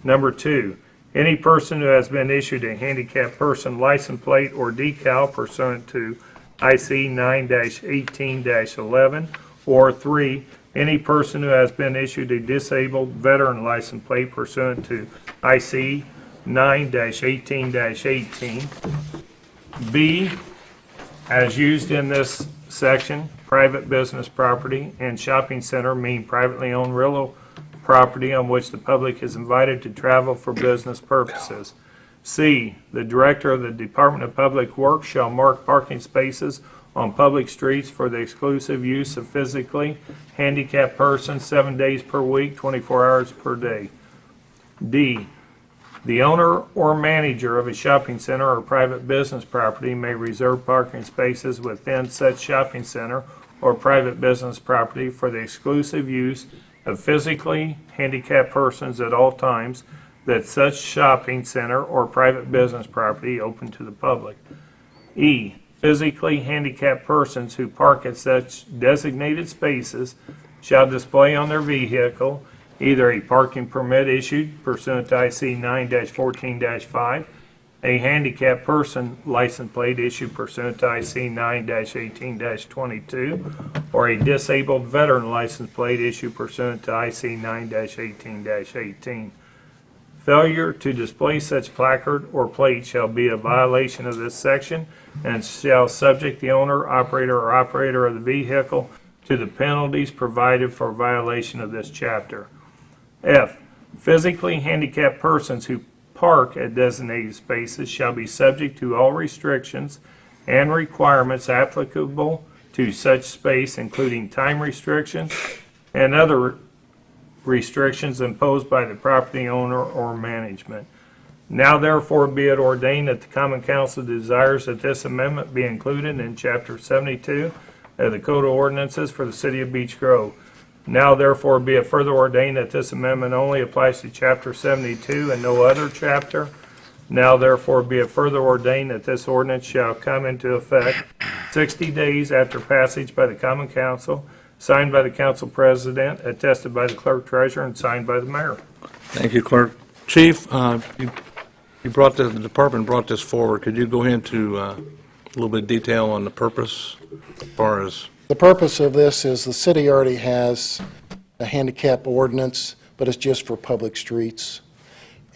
Number 2, any person who has been issued a handicapped person license plate or decal pursuant to IC 9-18-11, or 3, any person who has been issued a disabled veteran license plate pursuant to IC 9-18-18. B, as used in this section, private business property and shopping center mean privately owned real property on which the public is invited to travel for business purposes. C, the Director of the Department of Public Works shall mark parking spaces on public streets for the exclusive use of physically handicapped persons 7 days per week, 24 hours per day. D, the owner or manager of a shopping center or private business property may reserve parking spaces within such shopping center or private business property for the exclusive use of physically handicapped persons at all times that such shopping center or private business property open to the public. E, physically handicapped persons who park at such designated spaces shall display on their vehicle either a parking permit issued pursuant to IC 9-14-5, a handicapped person license plate issued pursuant to IC 9-18-22, or a disabled veteran license plate issued pursuant to IC 9-18-18. Failure to display such placard or plate shall be a violation of this section and shall subject the owner, operator, or operator of the vehicle to the penalties provided for violation of this chapter. F, physically handicapped persons who park at designated spaces shall be subject to all restrictions and requirements applicable to such space, including time restrictions and other restrictions imposed by the property owner or management. Now therefore be it ordained that the Common Council desires that this amendment be included in Chapter 72 of the Code of Ordinances for the City of Beech Grove. Now therefore be it further ordained that this amendment only applies to Chapter 72 and no other chapter. Now therefore be it further ordained that this ordinance shall come into effect 60 days after passage by the Common Council, signed by the Council President, attested by the Clerk Treasurer, and signed by the Mayor. Thank you, Clerk. Chief, you brought the department brought this forward. Could you go into a little bit of detail on the purpose as far as? The purpose of this is the city already has a handicap ordinance, but it's just for public streets.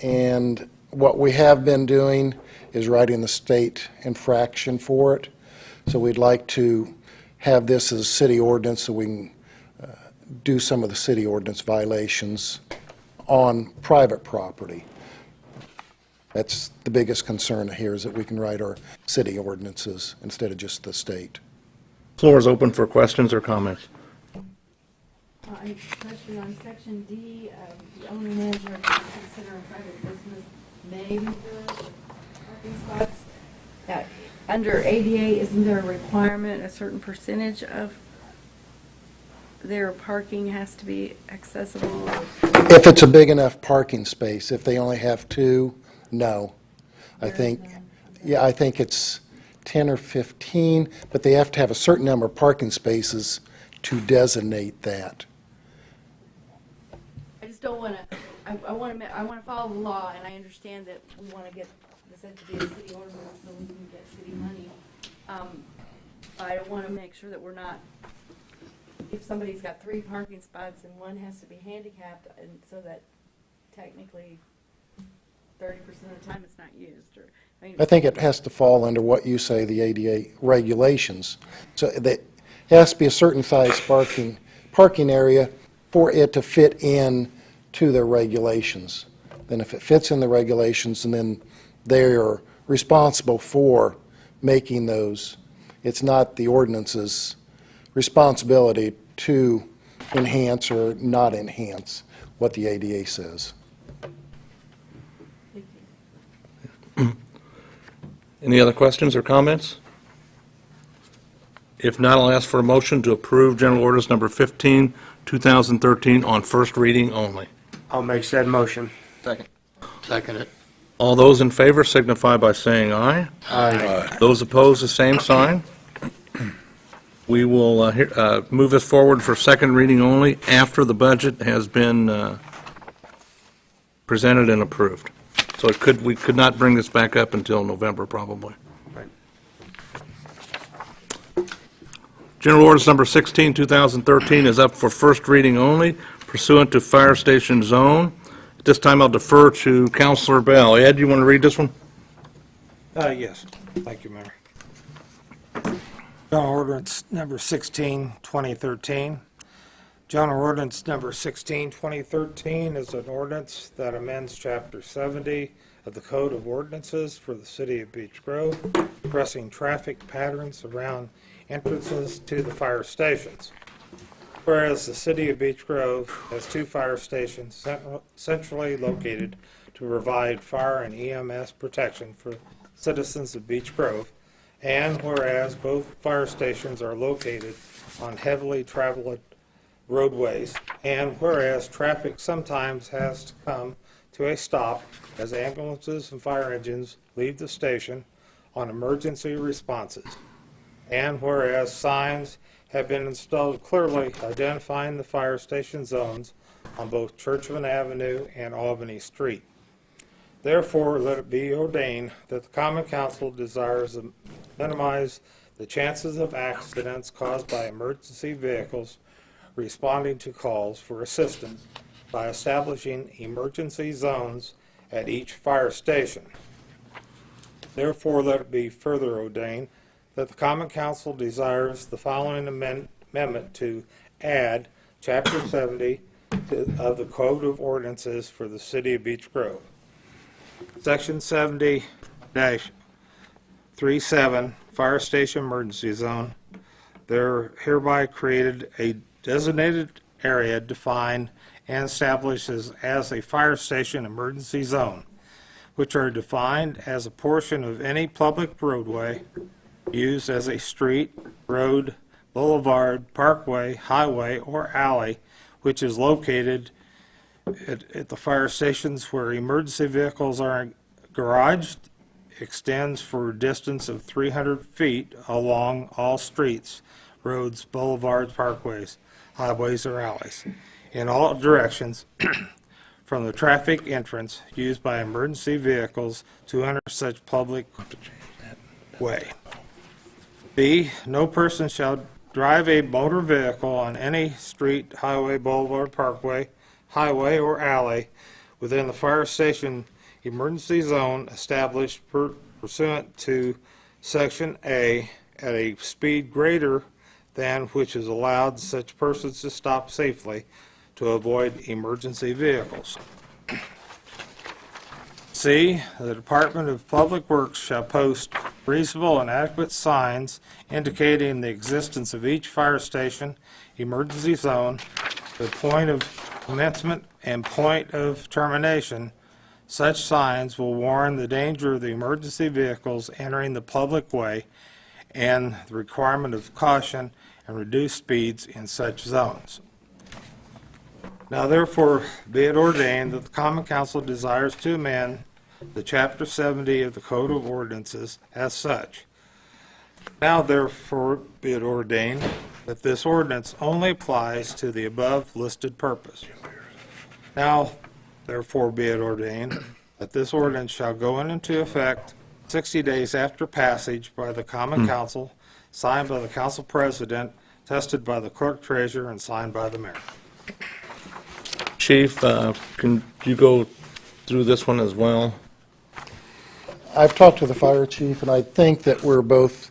And what we have been doing is writing the state infraction for it. So we'd like to have this as a city ordinance so we can do some of the city ordinance violations on private property. That's the biggest concern here, is that we can write our city ordinances instead of just the state. Floor is open for questions or comments. I have a question on section D, the owner manager consider a private business may reserve parking spots. Under ADA, isn't there a requirement, a certain percentage of their parking has to be accessible? If it's a big enough parking space, if they only have two, no. I think it's 10 or 15, but they have to have a certain number of parking spaces to designate that. I just don't want to, I want to follow the law, and I understand that we want to get this to be a city ordinance so we can get city money. I want to make sure that we're not, if somebody's got 3 parking spots and one has to be handicapped, and so that technically 30% of the time it's not used, or, I think it has to fall under what you say, the ADA regulations. So that it has to be a certain size parking area for it to fit in to their regulations. Then if it fits in the regulations, and then they are responsible for making those. It's not the ordinance's responsibility to enhance or not enhance what the ADA says. Any other questions or comments? If not, I'll ask for a motion to approve General Orders Number 15, 2013 on first reading only. I'll make said motion. Second it. All those in favor signify by saying aye. Aye. Those opposed, the same sign. We will move this forward for second reading only after the budget has been presented and approved. So we could not bring this back up until November, probably. Right. General Orders Number 16, 2013 is up for first reading only pursuant to Fire Station Zone. At this time, I'll defer to Councilor Bell. Ed, you want to read this one? Yes. Thank you, Mayor. General Ordinance Number 16, 2013. General Ordinance Number 16, 2013 is an ordinance that amends Chapter 70 of the Code of Ordinances for the City of Beech Grove, addressing traffic patterns around entrances to the fire stations. Whereas the City of Beech Grove has 2 fire stations centrally located to provide fire and EMS protection for citizens of Beech Grove, and whereas both fire stations are located on heavily traveled roadways, and whereas traffic sometimes has to come to a stop as ambulances and fire engines leave the station on emergency responses, and whereas signs have been installed clearly identifying the fire station zones on both Churchman Avenue and Albany Street. Therefore, let it be ordained that the Common Council desires to minimize the chances of accidents caused by emergency vehicles responding to calls for assistance by establishing emergency zones at each fire station. Therefore, let it be further ordained that the Common Council desires the following amendment to add Chapter 70 of the Code of Ordinances for the City of Beech Grove. Section 70-37, Fire Station Emergency Zone. There hereby created a designated area defined and established as a fire station emergency zone which are defined as a portion of any public roadway used as a street, road, boulevard, parkway, highway, or alley, which is located at the fire stations where emergency vehicles are garaged, extends for a distance of 300 feet along all streets, roads, boulevards, parkways, highways, or alleys, in all directions from the traffic entrance used by emergency vehicles to enter such public way. B, no person shall drive a motor vehicle on any street, highway, boulevard, parkway, highway, or alley within the fire station emergency zone established pursuant to Section A at a speed greater than which is allowed such persons to stop safely to avoid emergency vehicles. C, the Department of Public Works shall post reasonable and adequate signs indicating the existence of each fire station, emergency zone, the point of commencement and point of termination. Such signs will warn the danger of the emergency vehicles entering the public way and the requirement of caution and reduced speeds in such zones. Now therefore be it ordained that the Common Council desires to amend the Chapter 70 of the Code of Ordinances as such. Now therefore be it ordained that this ordinance only applies to the above listed purpose. Now therefore be it ordained that this ordinance shall go into effect 60 days after passage by the Common Council, signed by the Council President, tested by the Clerk Treasurer, and signed by the Mayor. Chief, can you go through this one as well? I've talked to the fire chief, and I think that we're both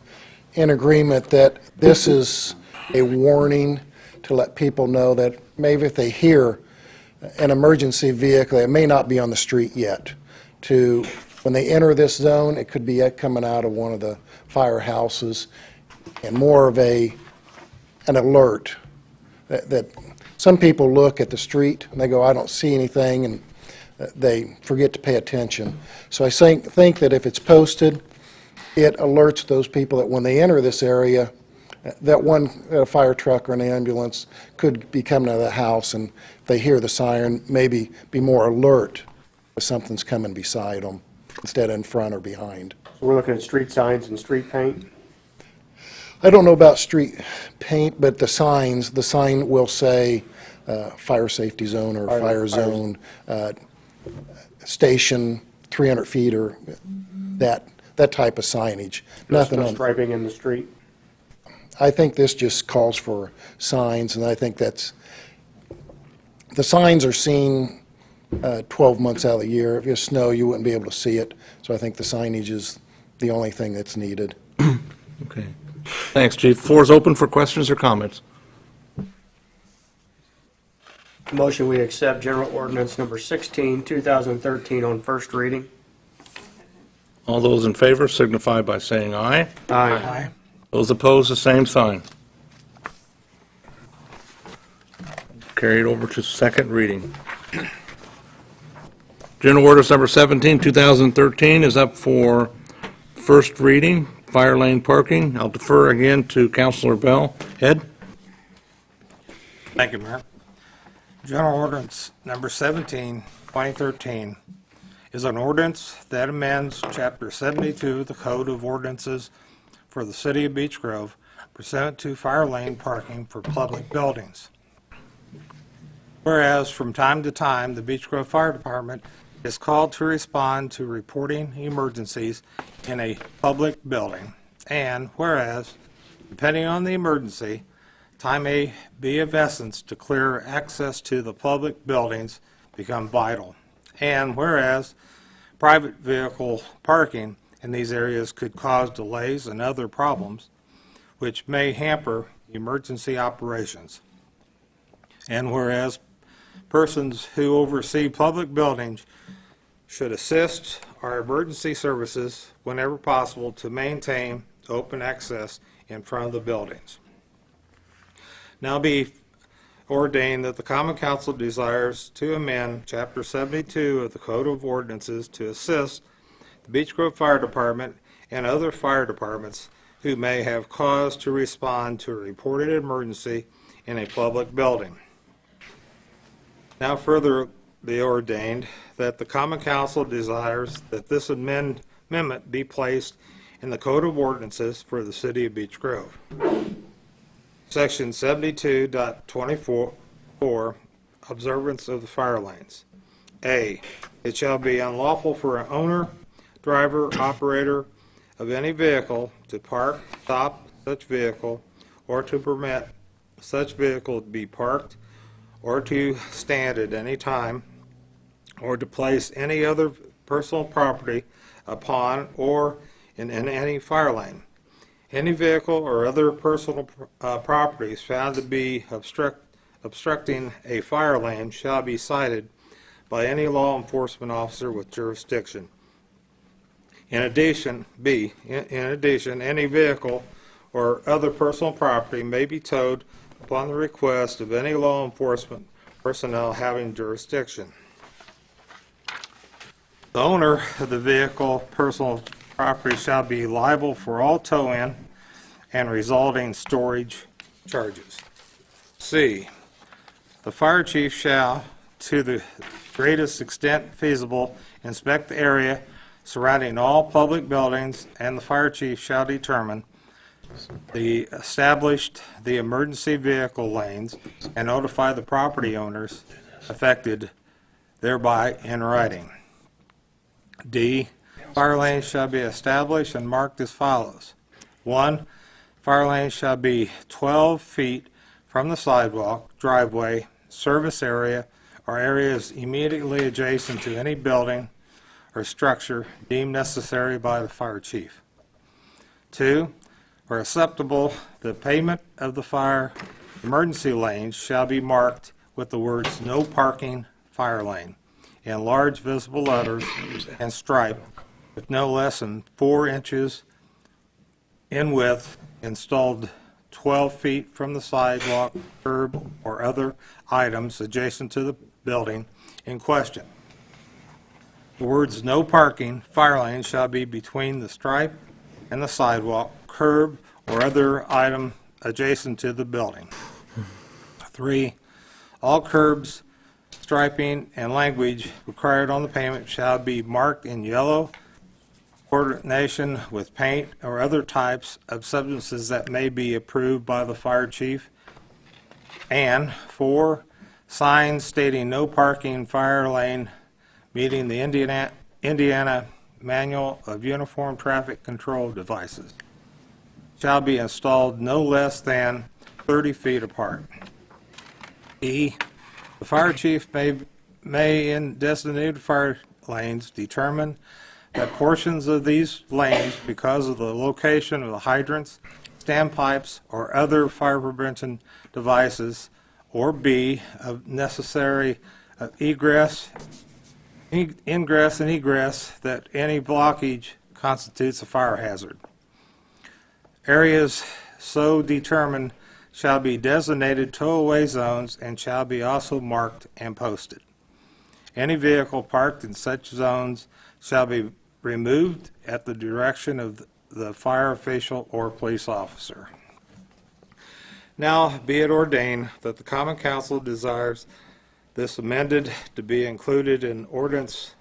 in agreement that this is a warning to let people know that maybe if they hear an emergency vehicle, it may not be on the street yet. When they enter this zone, it could be coming out of one of the firehouses, and more of an alert that some people look at the street and they go, I don't see anything, and they forget to pay attention. So I think that if it's posted, it alerts those people that when they enter this area, that one fire truck or an ambulance could be coming out of the house, and if they hear the siren, maybe be more alert if something's coming beside them instead of in front or behind. So we're looking at street signs and street paint? I don't know about street paint, but the sign will say fire safety zone or fire zone, station 300 feet, or that type of signage. Nothing No on striping in the street? I think this just calls for signs, and I think the signs are seen 12 months out of the year. If it was snow, you wouldn't be able to see it, so I think the signage is the only thing that's needed. Okay. Thanks, Chief. Floor is open for questions or comments. Motion we accept General Ordinance Number 16, 2013 on first reading. All those in favor signify by saying aye. Aye. Those opposed, the same sign. Carried over to second reading. General Ordinance Number 17, 2013 is up for first reading, fire lane parking. I'll defer again to Councilor Bell. Ed? Thank you, Mayor. General Ordinance Number 17, 2013 is an ordinance that amends Chapter 72 of the Code of Ordinances for the City of Beech Grove pursuant to fire lane parking for public buildings. Whereas from time to time, the Beech Grove Fire Department is called to respond to reporting emergencies in a public building, and whereas, depending on the emergency, time may be of essence to clear access to the public buildings become vital. And whereas private vehicle parking in these areas could cause delays and other problems which may hamper emergency operations. And whereas persons who oversee public buildings should assist our emergency services whenever possible to maintain open access in front of the buildings. Now be ordain that the Common Council desires to amend Chapter 72 of the Code of Ordinances to assist the Beech Grove Fire Department and other fire departments who may have cause to respond to a reported emergency in a public building. Now further be ordained that the Common Council desires that this amendment be placed in the Code of Ordinances for the City of Beech Grove. Section 72.24, observance of the fire lanes. A, it shall be unlawful for an owner, driver, operator of any vehicle to park, stop such vehicle, or to permit such vehicle to be parked, or to stand at any time, or to place any other personal property upon or in any fire lane. Any vehicle or other personal properties found to be obstructing a fire lane shall be cited by any law enforcement officer with jurisdiction. In addition, B, in addition, any vehicle or other personal property may be towed upon the request of any law enforcement personnel having jurisdiction. The owner of the vehicle, personal property shall be liable for all tow-in and resulting storage charges. C, the fire chief shall, to the greatest extent feasible, inspect the area surrounding all public buildings, and the fire chief shall determine established the emergency vehicle lanes and notify the property owners affected thereby in writing. D, fire lanes shall be established and marked as follows. 1, fire lanes shall be 12 feet from the sidewalk, driveway, service area, or areas immediately adjacent to any building or structure deemed necessary by the fire chief. 2, where acceptable, the pavement of the fire emergency lanes shall be marked with the words "No Parking Fire Lane" in large visible letters and striped with no less than 4 inches in width, installed 12 feet from the sidewalk, curb, or other items adjacent to the building in question. The words "No Parking Fire Lane" shall be between the stripe and the sidewalk, curb, or other item adjacent to the building. 3, all curbs, striping, and language required on the pavement shall be marked in yellow, coordination with paint or other types of substances that may be approved by the fire chief. And 4, signs stating "No Parking Fire Lane" meeting the Indiana Manual of Uniform Traffic Control Devices shall be installed no less than 30 feet apart. E, the fire chief may in designated fire lanes determine that portions of these lanes, because of the location of the hydrants, standpipes, or other fire prevention devices, or B, of necessary ingress and egress, that any blockage constitutes a fire hazard. Areas so determined shall be designated tow-away zones and shall be also marked and posted. Any vehicle parked in such zones shall be removed at the direction of the fire official or police officer. Now be it ordained that the Common Council desires this amended to be included in ordinance,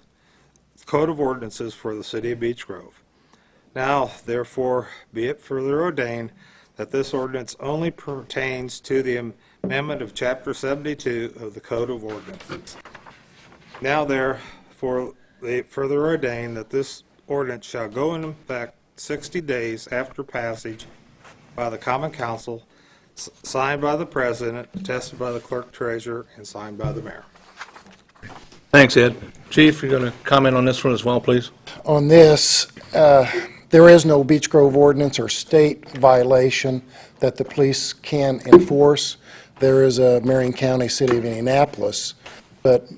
Code of Ordinances for the City of Beech Grove. Now, therefore, be it further ordained that this ordinance only pertains to the amendment of Chapter 72 of the Code of Ordinances. Now, therefore, be it further ordained that this ordinance shall go into effect 60 days after passage by the Common Council, signed by the President, attested by the Clerk Treasurer, and signed by the Mayor. Thanks, Ed. Chief, you're going to comment on this one as well, please? On this, there is no Beech Grove ordinance or state violation that the police can enforce. There is a Marion County, City of Indianapolis, but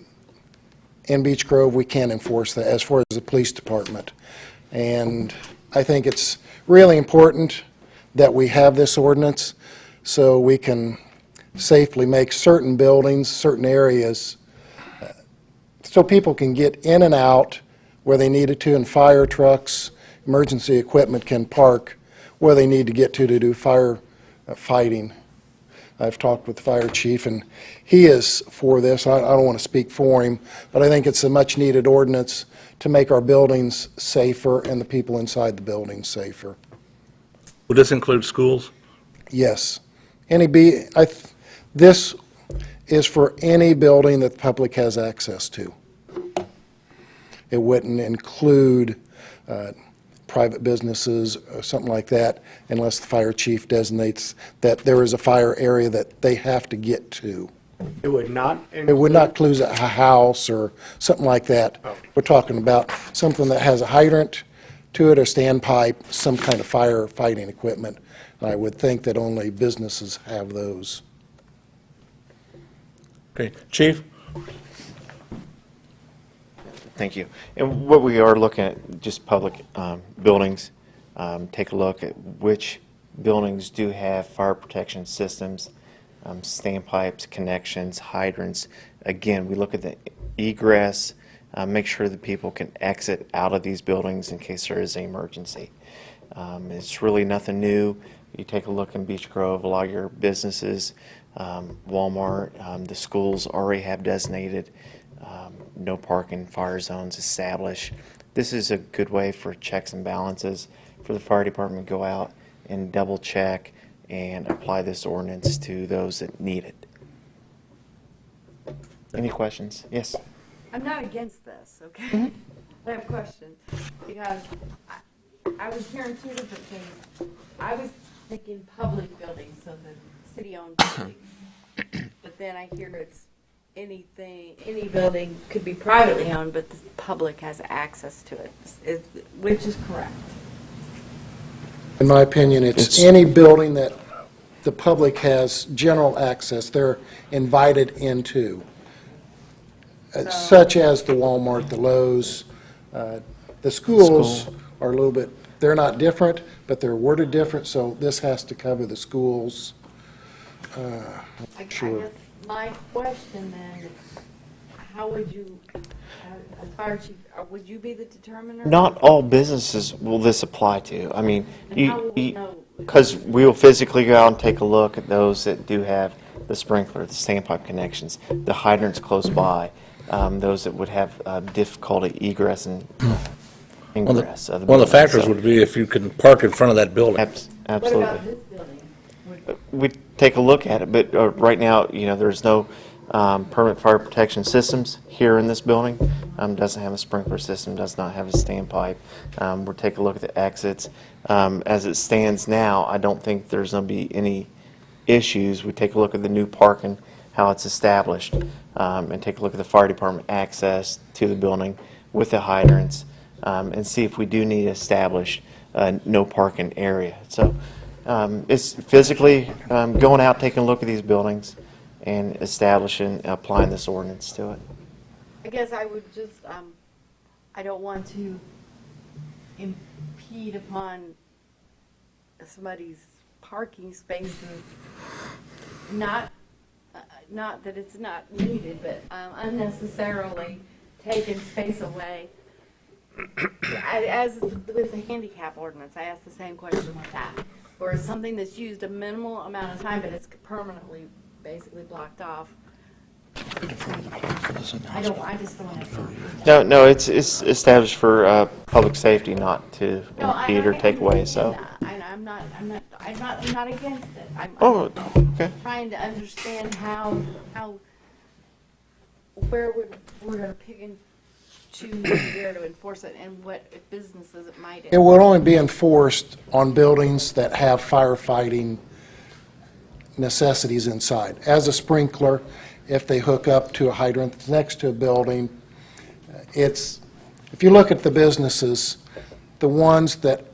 in Beech Grove, we can enforce that as far as the police department. And I think it's really important that we have this ordinance so we can safely make certain buildings, certain areas, so people can get in and out where they needed to, and fire trucks, emergency equipment can park where they need to get to do fire fighting. I've talked with the fire chief, and he is for this. I don't want to speak for him, but I think it's a much-needed ordinance to make our buildings safer and the people inside the buildings safer. Would this include schools? Yes. This is for any building that the public has access to. It wouldn't include private businesses or something like that unless the fire chief designates that there is a fire area that they have to get to. It would not It would not include a house or something like that. We're talking about something that has a hydrant to it, or standpipe, some kind of fire fighting equipment. And I would think that only businesses have those. Okay, Chief? Thank you. And what we are looking at, just public buildings, take a look at which buildings do have fire protection systems, standpipes, connections, hydrants. Again, we look at the egress, make sure that people can exit out of these buildings in case there is an emergency. It's really nothing new. You take a look in Beech Grove, a lot of your businesses, Walmart, the schools already have designated no parking fire zones established. This is a good way for checks and balances for the fire department to go out and double check and apply this ordinance to those that need it. Any questions? Yes. I'm not against this, okay? I have questions, because I was hearing two different things. I was thinking public buildings, so the city-owned buildings. But then I hear it's anything, any building could be privately owned, but the public has access to it, which is correct. In my opinion, it's any building that the public has general access, they're invited into, such as the Walmart, the Lowe's. The schools are a little bit, they're not different, but they're worded different, so this has to cover the schools. I Sure. guess my question then, how would you, as fire chief, would you be the determiner? Not all businesses will this apply to. I mean, And how will we know? because we will physically go out and take a look at those that do have the sprinkler, the standpipe connections, the hydrants close by, those that would have difficulty egress and ingress. One of the factors would be if you can park in front of that building. Absolutely. What about this building? We take a look at it, but right now, there's no permanent fire protection systems here in this building. Doesn't have a sprinkler system, does not have a standpipe. We'll take a look at the exits. As it stands now, I don't think there's going to be any issues. We take a look at the new parking, how it's established, and take a look at the fire department access to the building with the hydrants, and see if we do need to establish a no parking area. So it's physically going out, taking a look at these buildings, and establishing, applying this ordinance to it. I guess I would just, I don't want to impede upon somebody's parking spaces, not that it's not needed, but unnecessarily taking space away. As with the handicap ordinance, I asked the same question with that, where it's something that's used a minimal amount of time, but it's permanently basically blocked off. I just don't want to. No, it's established for public safety, not to impede or take away. So. I'm not against it. Oh, okay. Trying to understand how where we're going to pick and choose where to enforce it and what businesses it might. It will only be enforced on buildings that have firefighting necessities inside. As a sprinkler, if they hook up to a hydrant that's next to a building, if you look at the businesses, the ones that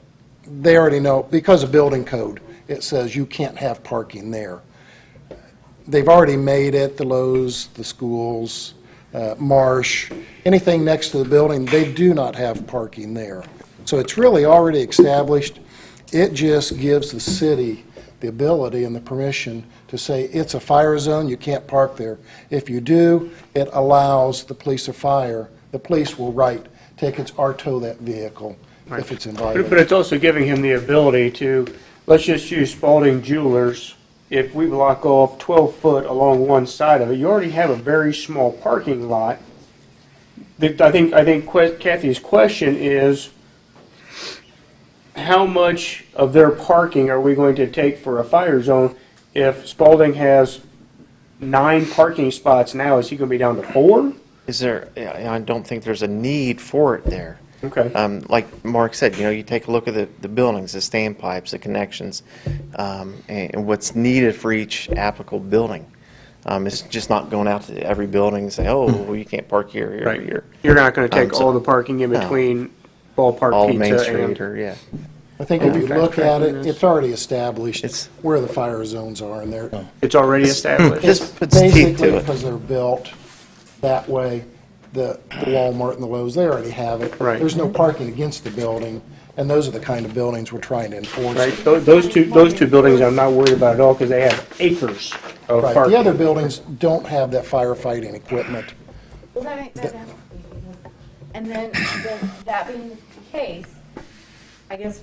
they already know, because of building code, it says you can't have parking there. They've already made it, the Lowe's, the schools, Marsh, anything next to the building, they do not have parking there. So it's really already established. It just gives the city the ability and the permission to say it's a fire zone, you can't park there. If you do, it allows the police or fire, the police will write tickets or tow that vehicle if it's invited. But it's also giving him the ability to, let's just use Spalding Jewelers. If we block off 12 foot along one side of it, you already have a very small parking lot. I think Kathy's question is, how much of their parking are we going to take for a fire zone? If Spalding has 9 parking spots now, is he going to be down to 4? I don't think there's a need for it there. Okay. Like Mark said, you take a look at the buildings, the standpipes, the connections, and what's needed for each applicable building. It's just not going out to every building and say, oh, well, you can't park here, here, Right. here. You're not going to take So- all the parking in No. between Ballpark All Pizza Main and... Street or, yeah. I think if you Fast look at tracking it, this. it's already established where the fire zones are, and they're, It's already established? it's This puts teeth to basically it. because they're built that way, the Walmart and the Lowe's, they already have it. Right. There's no parking against the building, and those are the kind of buildings we're trying to enforce. Right, those two buildings I'm not worried about at all because they have acres of Right, parking. the other buildings don't have that firefighting equipment. Well, and then that being the case, I guess,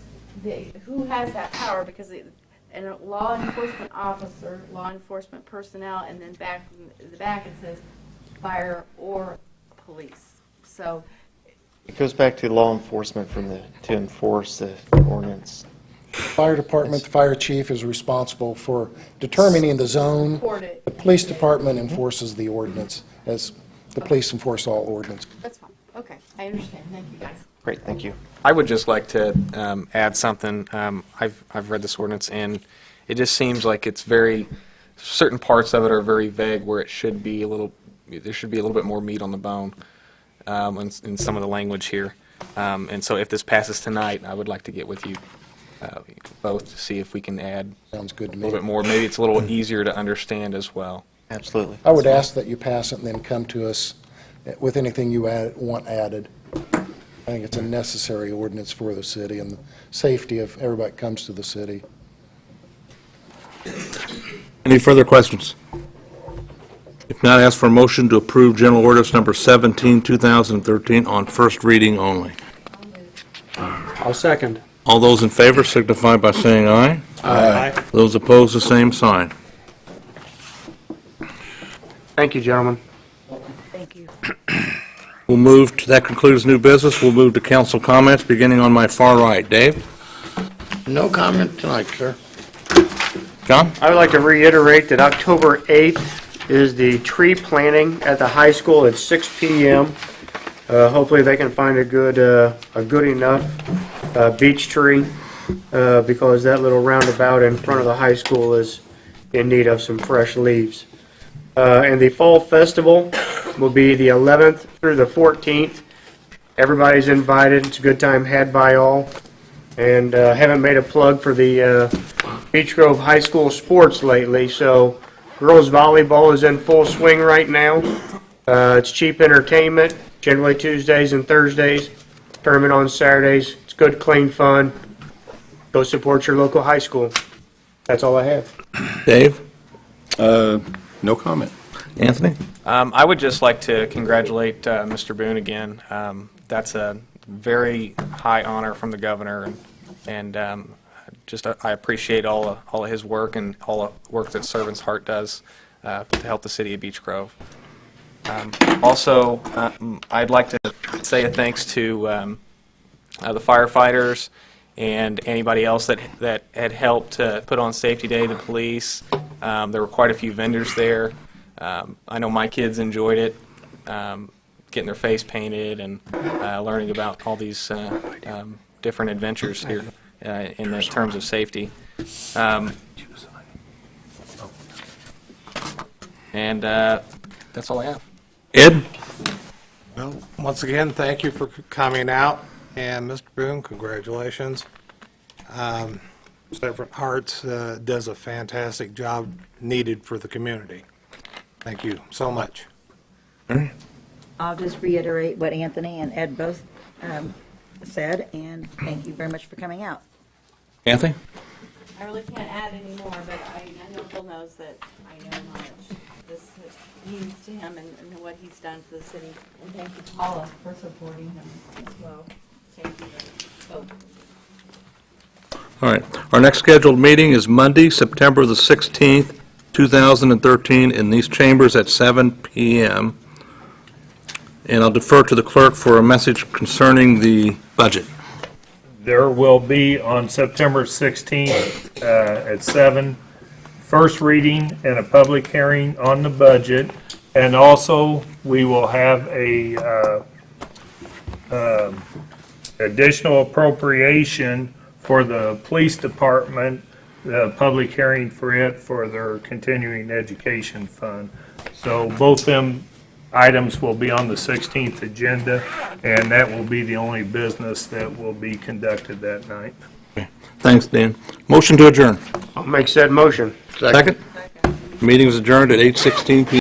who has that power? Because and a law enforcement officer, law enforcement personnel, and then back in the back it says fire or police. So It goes back to law enforcement to enforce the ordinance. Fire department, the fire chief is responsible for determining the zone. Support it. The police department enforces the ordinance, as the police enforce all ordinance. that's fine. Okay, I understand. Thank you, guys. Great, thank you. I would just like to add something. I've read this ordinance, and it just seems like it's certain parts of it are very vague where there should be a little bit more meat on the bone in some of the language here. And so if this passes tonight, I would like to get with you both to see if we can add Sounds good to a me. little bit more. Maybe it's a little easier to understand as well. Absolutely. I would ask that you pass it and then come to us with anything you want added. I think it's a necessary ordinance for the city and the safety of everybody that comes to the city. Any further questions? If not, ask for a motion to approve General Ordinance Number 17, 2013 on first reading only. I'll second. All those in favor signify by saying aye. Aye. Those opposed, the same sign. Thank you, gentlemen. Thank you. That concludes new business. We'll move to council comments, beginning on my far right. Dave? No comment tonight, sir. John? I would like to reiterate that October 8th is the tree planting at the high school at 6 p.m. Hopefully they can find a good enough beech tree because that little roundabout in front of the high school is in need of some fresh leaves. And the fall festival will be the 11th through the 14th. Everybody's invited. It's a good time had by all. And haven't made a plug for the Beech Grove High School sports lately, so girls volleyball is in full swing right now. It's cheap entertainment, generally Tuesdays and Thursdays. Tournament on Saturdays. It's good, clean fun. Go support your local high school. That's all I have. Dave? No comment. Anthony? I would just like to congratulate Mr. Boone again. That's a very high honor from the governor, and I appreciate all of his work and all the work that Servant's Heart does to help the city of Beech Grove. Also, I'd like to say a thanks to the firefighters and anybody else that had helped put on Safety Day, the police. There were quite a few vendors there. I know my kids enjoyed it, getting their face painted and learning about all these different adventures here in the terms of safety. And that's all I have. Ed? Well, once again, thank you for coming out, and Mr. Boone, congratulations. Servant Hearts does a fantastic job needed for the community. Thank you so much. I'll just reiterate what Anthony and Ed both said, and thank you very much for coming out. Anthony? I really can't add any more, but I know Bill knows that I know how much this means to him and what he's done for the city. And thank you, Paula, for supporting him as well. Thank you both. All right. Our next scheduled meeting is Monday, September the 16th, 2013, in these chambers at 7 p.m. And I'll defer to the clerk for a message concerning the budget. There will be on September 16th at 7, first reading and a public hearing on the budget. And also, we will have a additional appropriation for the police department, the public hearing for it for their continuing education fund. So both them items will be on the 16th agenda, and that will be the only business that will be conducted that night. Thanks, Dan. Motion to adjourn. I'll make said motion. Second. Meeting is adjourned at 8:16 p.m.